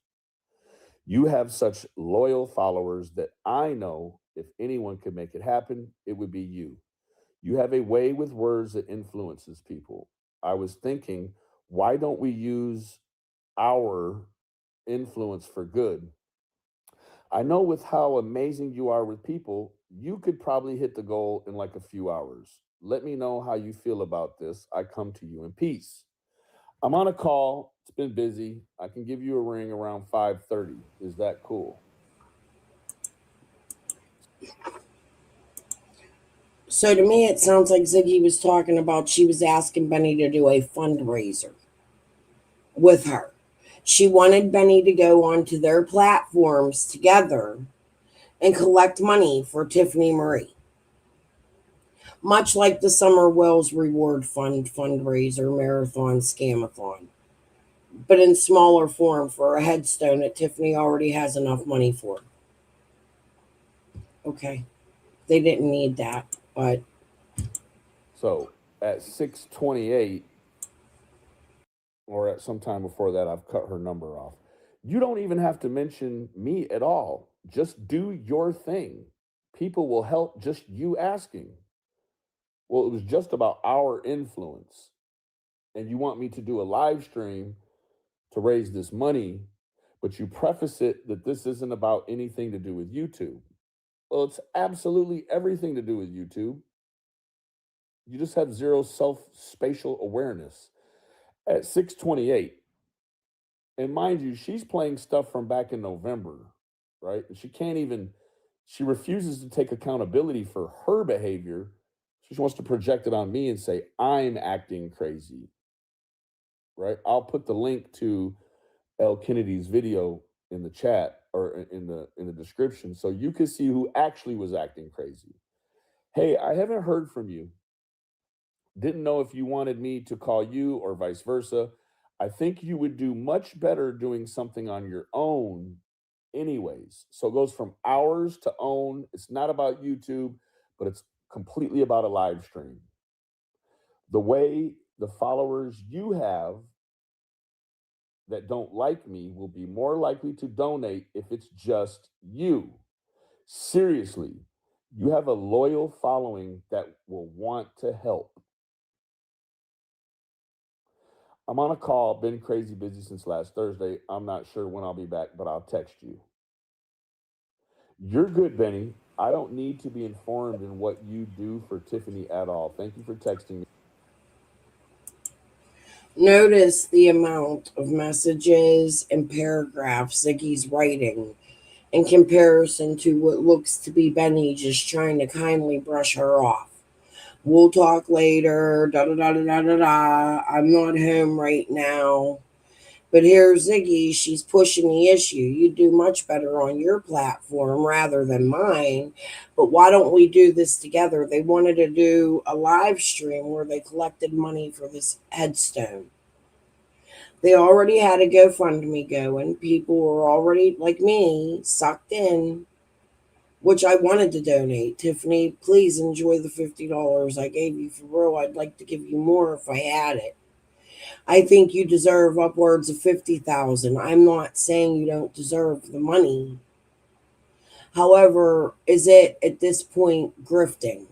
You have such loyal followers that I know if anyone could make it happen, it would be you. You have a way with words that influences people. I was thinking, why don't we use our influence for good? I know with how amazing you are with people, you could probably hit the goal in like a few hours. Let me know how you feel about this. I come to you in peace. I'm on a call. It's been busy. I can give you a ring around 5:30. Is that cool?" So to me, it sounds like Ziggy was talking about she was asking Benny to do a fundraiser with her. She wanted Benny to go onto their platforms together and collect money for Tiffany Marie, much like the Summer Wells Reward Fund fundraiser marathon scamathon, but in smaller form for a headstone that Tiffany already has enough money for. Okay, they didn't need that, but So at 6:28, or at some time before that, I've cut her number off. You don't even have to mention me at all. Just do your thing. People will help just you asking. Well, it was just about our influence. And you want me to do a live stream to raise this money, but you preface it that this isn't about anything to do with YouTube. Well, it's absolutely everything to do with YouTube. You just have zero self spatial awareness. At 6:28, and mind you, she's playing stuff from back in November, right? And she can't even, she refuses to take accountability for her behavior. She wants to project it on me and say, I'm acting crazy, right? I'll put the link to L. Kennedy's video in the chat or in the description so you can see who actually was acting crazy. "Hey, I haven't heard from you. Didn't know if you wanted me to call you or vice versa. I think you would do much better doing something on your own anyways." So it goes from ours to own. It's not about YouTube, but it's completely about a live stream. "The way the followers you have that don't like me will be more likely to donate if it's just you. Seriously, you have a loyal following that will want to help. I'm on a call, been crazy busy since last Thursday. I'm not sure when I'll be back, but I'll text you. You're good, Benny. I don't need to be informed in what you do for Tiffany at all. Thank you for texting me. Notice the amount of messages and paragraphs Ziggy's writing in comparison to what looks to be Benny just trying to kindly brush her off. We'll talk later. Da da da da da da da. I'm not home right now. But here's Ziggy. She's pushing the issue. You do much better on your platform rather than mine. But why don't we do this together? They wanted to do a live stream where they collected money for this headstone. They already had a GoFundMe going. People were already, like me, sucked in, which I wanted to donate. Tiffany, please enjoy the $50 I gave you for real. I'd like to give you more if I had it. I think you deserve upwards of 50,000. I'm not saying you don't deserve the money. However, is it at this point grifting?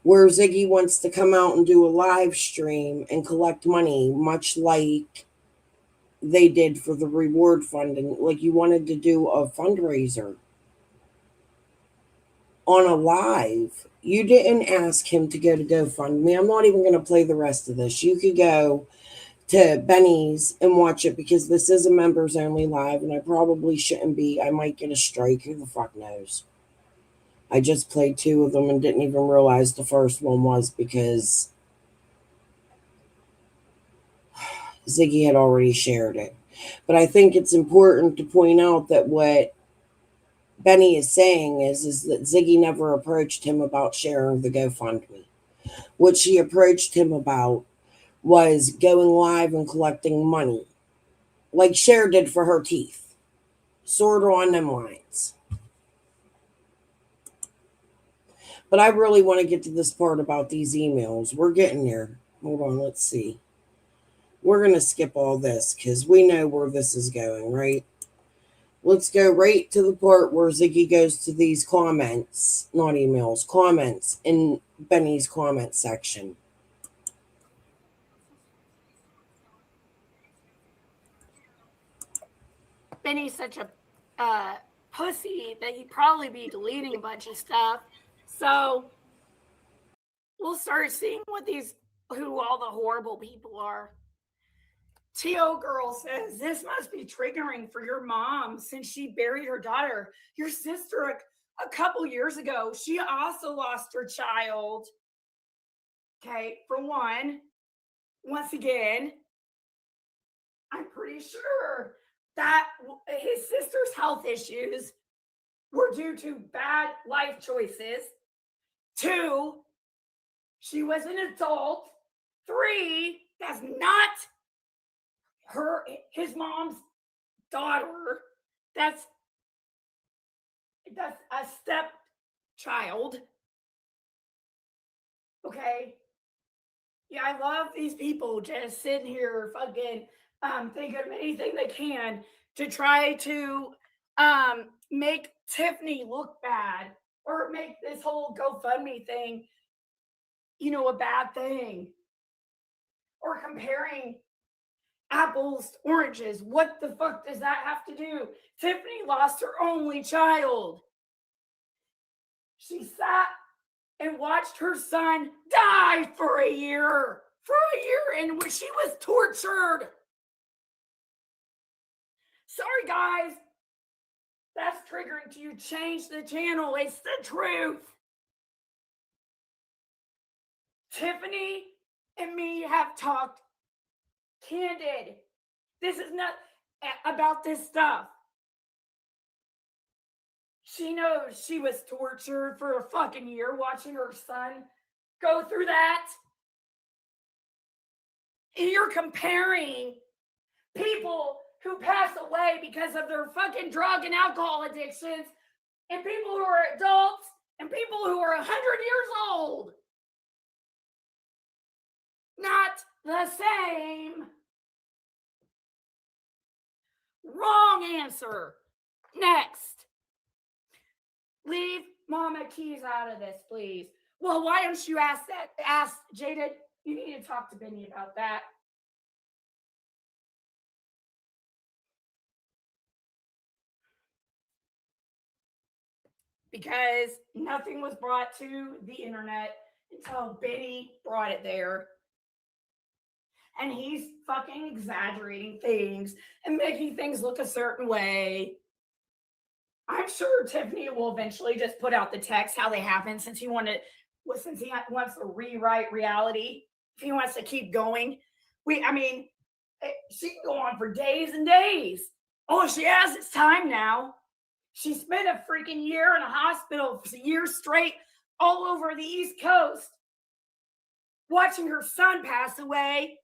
Where Ziggy wants to come out and do a live stream and collect money, much like they did for the reward funding, like you wanted to do a fundraiser on a live. You didn't ask him to go to GoFundMe. I'm not even going to play the rest of this. You could go to Benny's and watch it because this is a members only live and I probably shouldn't be. I might get a strike. Who the fuck knows? I just played 2 of them and didn't even realize the first one was because Ziggy had already shared it. But I think it's important to point out that what Benny is saying is that Ziggy never approached him about sharing the GoFundMe. What she approached him about was going live and collecting money, like Cher did for her teeth. Sort of on them lines. But I really want to get to this part about these emails. We're getting there. Hold on, let's see. We're going to skip all this because we know where this is going, right? Let's go right to the part where Ziggy goes to these comments, not emails, comments in Benny's comment section. Benny's such a pussy that he'd probably be deleting a bunch of stuff. So we'll start seeing who all the horrible people are. T.O. Girl says, this must be triggering for your mom since she buried her daughter. Your sister, a couple years ago, she also lost her child. Okay, for one, once again, I'm pretty sure that his sister's health issues were due to bad life choices. 2, she was an adult. 3, that's not his mom's daughter. That's a stepchild. Okay. Yeah, I love these people just sitting here fucking thinking of anything they can to try to make Tiffany look bad or make this whole GoFundMe thing, a bad thing. Or comparing apples to oranges. What the fuck does that have to do? Tiffany lost her only child. She sat and watched her son die for a year. And when she was tortured. Sorry, guys. That's triggering to you. Change the channel. It's the truth. Tiffany and me have talked candid. This is not about this stuff. She knows she was tortured for a fucking year watching her son go through that. And you're comparing people who pass away because of their fucking drug and alcohol addictions and people who are adults and people who are 100 years old. Not the same. Wrong answer. Next. Leave Mama Keys out of this, please. Well, why don't you ask Jada? You need to talk to Benny about that. Because nothing was brought to the internet until Benny brought it there. And he's fucking exaggerating things and making things look a certain way. I'm sure Tiffany will eventually just put out the text how they happen since he wants to rewrite reality. If he wants to keep going. She can go on for days and days. Oh, she has its time now. She spent a freaking year in a hospital for a year straight all over the East Coast watching her son pass away.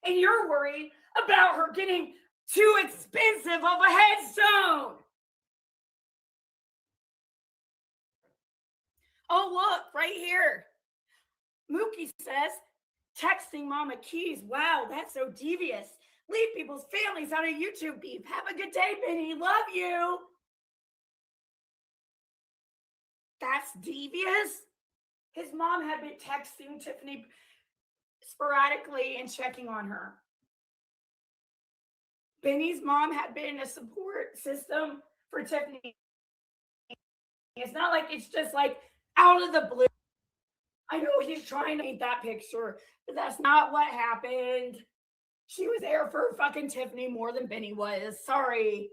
And you're worried about her getting too expensive of a headstone. Oh, look, right here. Mookie says, texting Mama Keys. Wow, that's so devious. Leave people's families out of YouTube beef. Have a good day, Benny. Love you. That's devious. His mom had been texting Tiffany sporadically and checking on her. Benny's mom had been a support system for Tiffany. It's not like it's just like out of the blue. I know he's trying to paint that picture, but that's not what happened. She was there for fucking Tiffany more than Benny was. Sorry.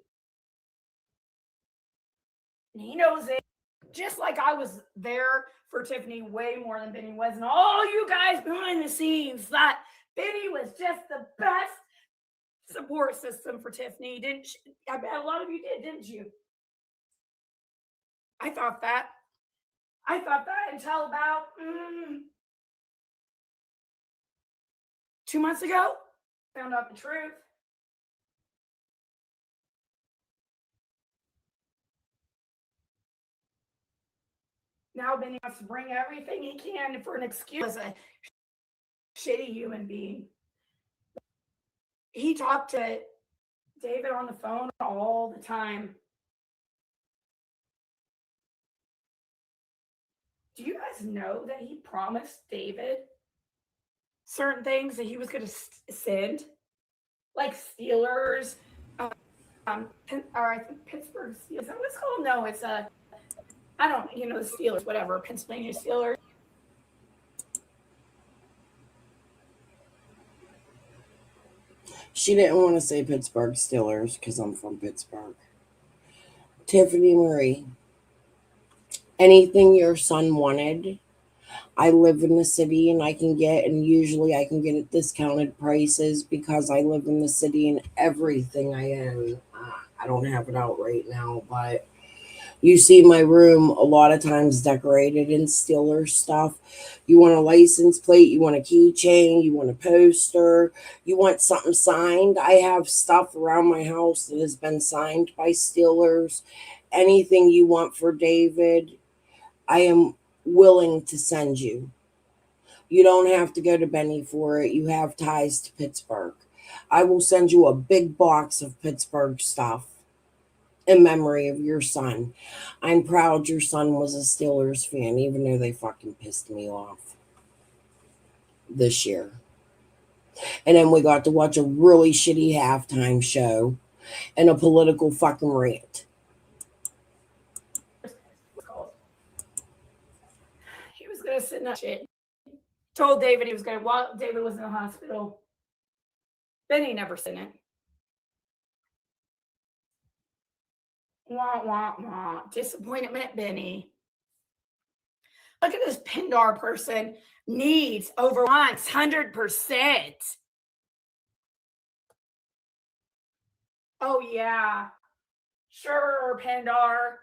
And he knows it. Just like I was there for Tiffany way more than Benny was. And all you guys behind the scenes thought Benny was just the best support system for Tiffany, didn't you? I bet a lot of you did, didn't you? I thought that until about 2 months ago. Found out the truth. Now Benny wants to bring everything he can for an excuse as a shitty human being. He talked to David on the phone all the time. Do you guys know that he promised David certain things that he was going to send? Like Steelers, or I think Pittsburgh Steelers. Is that what it's called? No, it's the Steelers, whatever, Pennsylvania Steelers. She didn't want to say Pittsburgh Steelers because I'm from Pittsburgh. Tiffany Marie, anything your son wanted, I live in the city and usually I can get at discounted prices because I live in the city and everything I own. I don't have it out right now, but you see my room a lot of times decorated in Steelers stuff. You want a license plate, you want a keychain, you want a poster, you want something signed. I have stuff around my house that has been signed by Steelers. Anything you want for David, I am willing to send you. You don't have to go to Benny for it. You have ties to Pittsburgh. I will send you a big box of Pittsburgh stuff in memory of your son. I'm proud your son was a Steelers fan, even though they fucking pissed me off this year. And then we got to watch a really shitty halftime show and a political fucking rant. He was going to sit in that shit. Told David he was going to, while David was in the hospital. Benny never seen it. Wah, wah, wah. Disappointment, Benny. Look at this Pindar person. Needs, over wants, 100%. Oh, yeah. Sure, Pindar.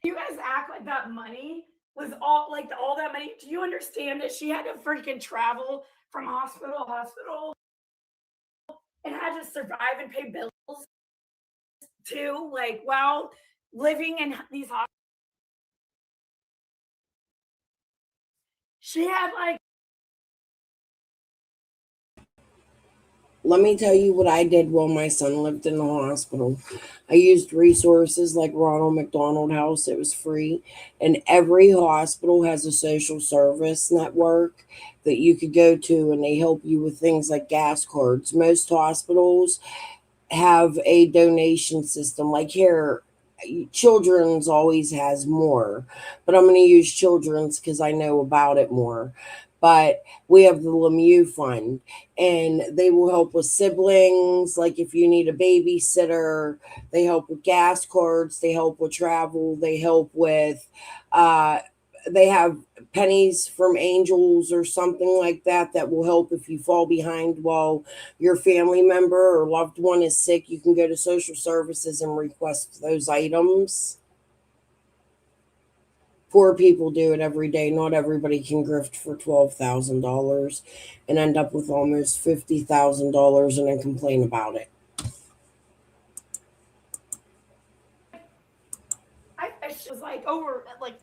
You guys act like that money was all that money. Do you understand that she had to freaking travel from hospital to hospital and had to survive and pay bills too? Like, while living in these hospitals. She had like let me tell you what I did while my son lived in the hospital. I used resources like Ronald McDonald House, it was free. And every hospital has a social service network that you could go to, and they help you with things like gas cards. Most hospitals have a donation system. Like here, Children's always has more, but I'm going to use Children's because I know about it more. But we have the Lemieux Fund, and they will help with siblings. Like if you need a babysitter, they help with gas cards, they help with travel, they help with, uh, they have pennies from angels or something like that that will help if you fall behind while your family member or loved one is sick. You can go to social services and request those items. Poor people do it every day. Not everybody can grift for $12,000 and end up with almost $50,000 and then complain about it. She was like over like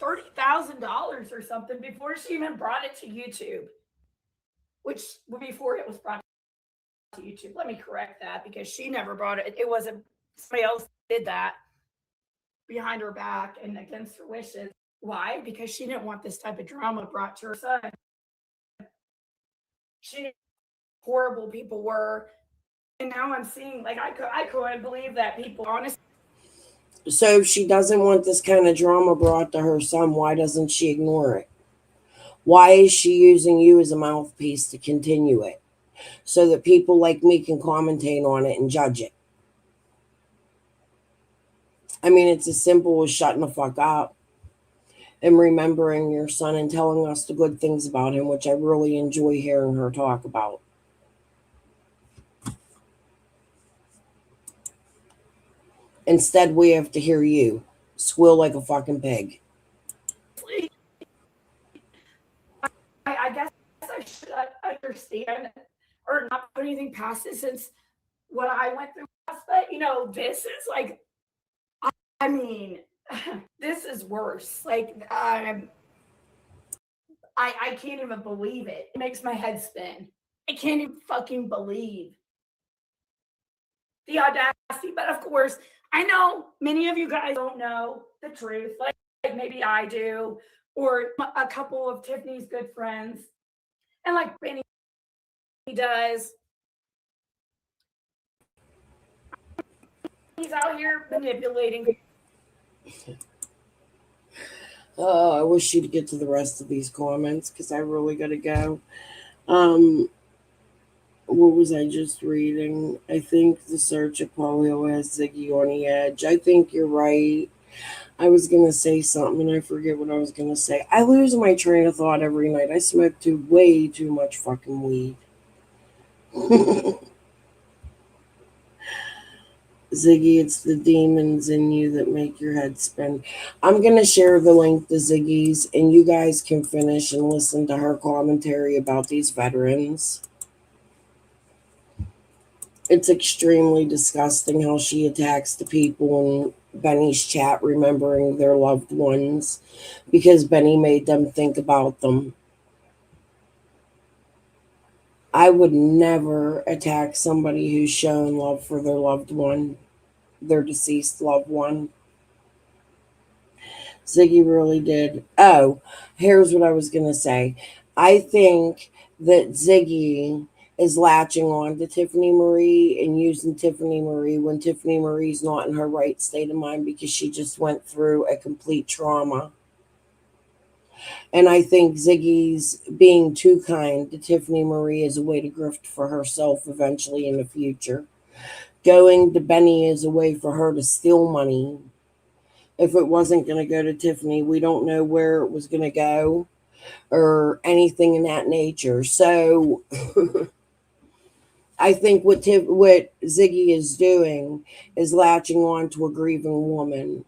$30,000 or something before she even brought it to YouTube, which before it was brought to YouTube. Let me correct that because she never brought it. It wasn't, somebody else did that behind her back and against her wishes. Why? Because she didn't want this type of drama brought to her son. She knew how horrible people were. And now I'm seeing, like, I couldn't believe that people, honestly. So if she doesn't want this kind of drama brought to her son, why doesn't she ignore it? Why is she using you as a mouthpiece to continue it? So that people like me can commentate on it and judge it. I mean, it's as simple as shutting the fuck up and remembering your son and telling us the good things about him, which I really enjoy hearing her talk about. Instead, we have to hear you squeal like a fucking pig. I guess I should understand or not put anything past it since what I went through. But, you know, this is like, I mean, this is worse. Like, I can't even believe it. It makes my head spin. I can't even fucking believe the audacity. But of course, I know many of you guys don't know the truth. Like maybe I do, or a couple of Tiffany's good friends, and like Benny does. He's out here manipulating. Oh, I wish you'd get to the rest of these comments because I really got to go. What was I just reading? I think the search of polio has Ziggy on the edge. I think you're right. I was going to say something and I forget what I was going to say. I lose my train of thought every night. I smoke way too much fucking weed. Ziggy, it's the demons in you that make your head spin. I'm going to share the link to Ziggy's and you guys can finish and listen to her commentary about these veterans. It's extremely disgusting how she attacks the people in Benny's chat, remembering their loved ones because Benny made them think about them. I would never attack somebody who's shown love for their loved one, their deceased loved one. Ziggy really did. Oh, here's what I was going to say. I think that Ziggy is latching on to Tiffany Marie and using Tiffany Marie when Tiffany Marie's not in her right state of mind because she just went through a complete trauma. And I think Ziggy's being too kind to Tiffany Marie is a way to grift for herself eventually in the future. Going to Benny is a way for her to steal money. If it wasn't going to go to Tiffany, we don't know where it was going to go or anything in that nature. So I think what Ziggy is doing is latching on to a grieving woman.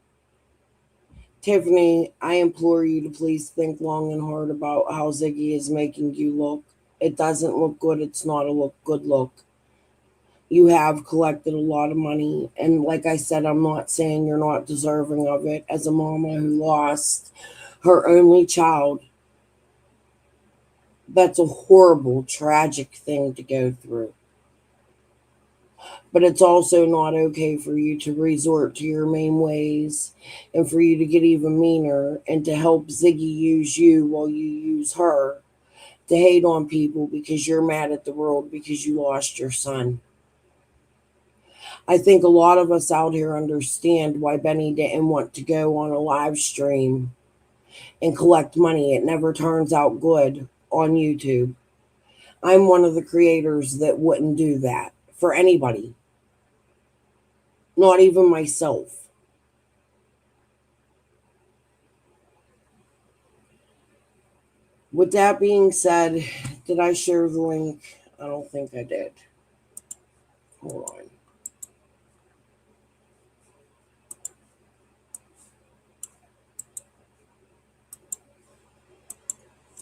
Tiffany, I implore you to please think long and hard about how Ziggy is making you look. It doesn't look good. It's not a good look. You have collected a lot of money. And like I said, I'm not saying you're not deserving of it. As a mama who lost her only child, that's a horrible, tragic thing to go through. But it's also not okay for you to resort to your main ways and for you to get even meaner and to help Ziggy use you while you use her to hate on people because you're mad at the world because you lost your son. I think a lot of us out here understand why Benny didn't want to go on a live stream and collect money. It never turns out good on YouTube. I'm one of the creators that wouldn't do that for anybody, not even myself. With that being said, did I share the link? I don't think I did. Hold on.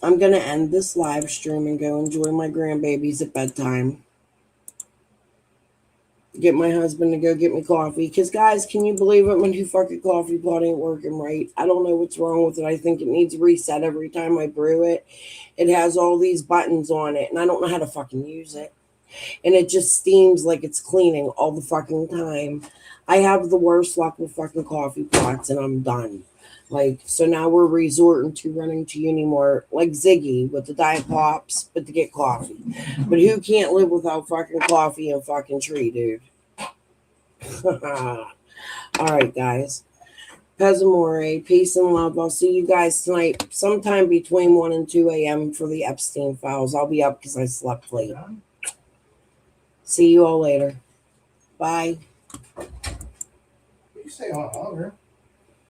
I'm going to end this live stream and go enjoy my grandbabies at bedtime. Get my husband to go get me coffee. Because, guys, can you believe it? My new fucking coffee pot ain't working right. I don't know what's wrong with it. I think it needs reset every time I brew it. It has all these buttons on it, and I don't know how to fucking use it. And it just steams like it's cleaning all the fucking time. I have the worst luck with fucking coffee pots, and I'm done. Like, so now we're resorting to running to Unimart, like Ziggy with the Diet Pops, but to get coffee. But who can't live without fucking coffee and fucking tree, dude? All right, guys. Pesamore, peace and love. I'll see you guys tonight, sometime between 1 and 2 a.m. for the Epstein Files. I'll be up because I slept late. See you all later. Bye. You say on,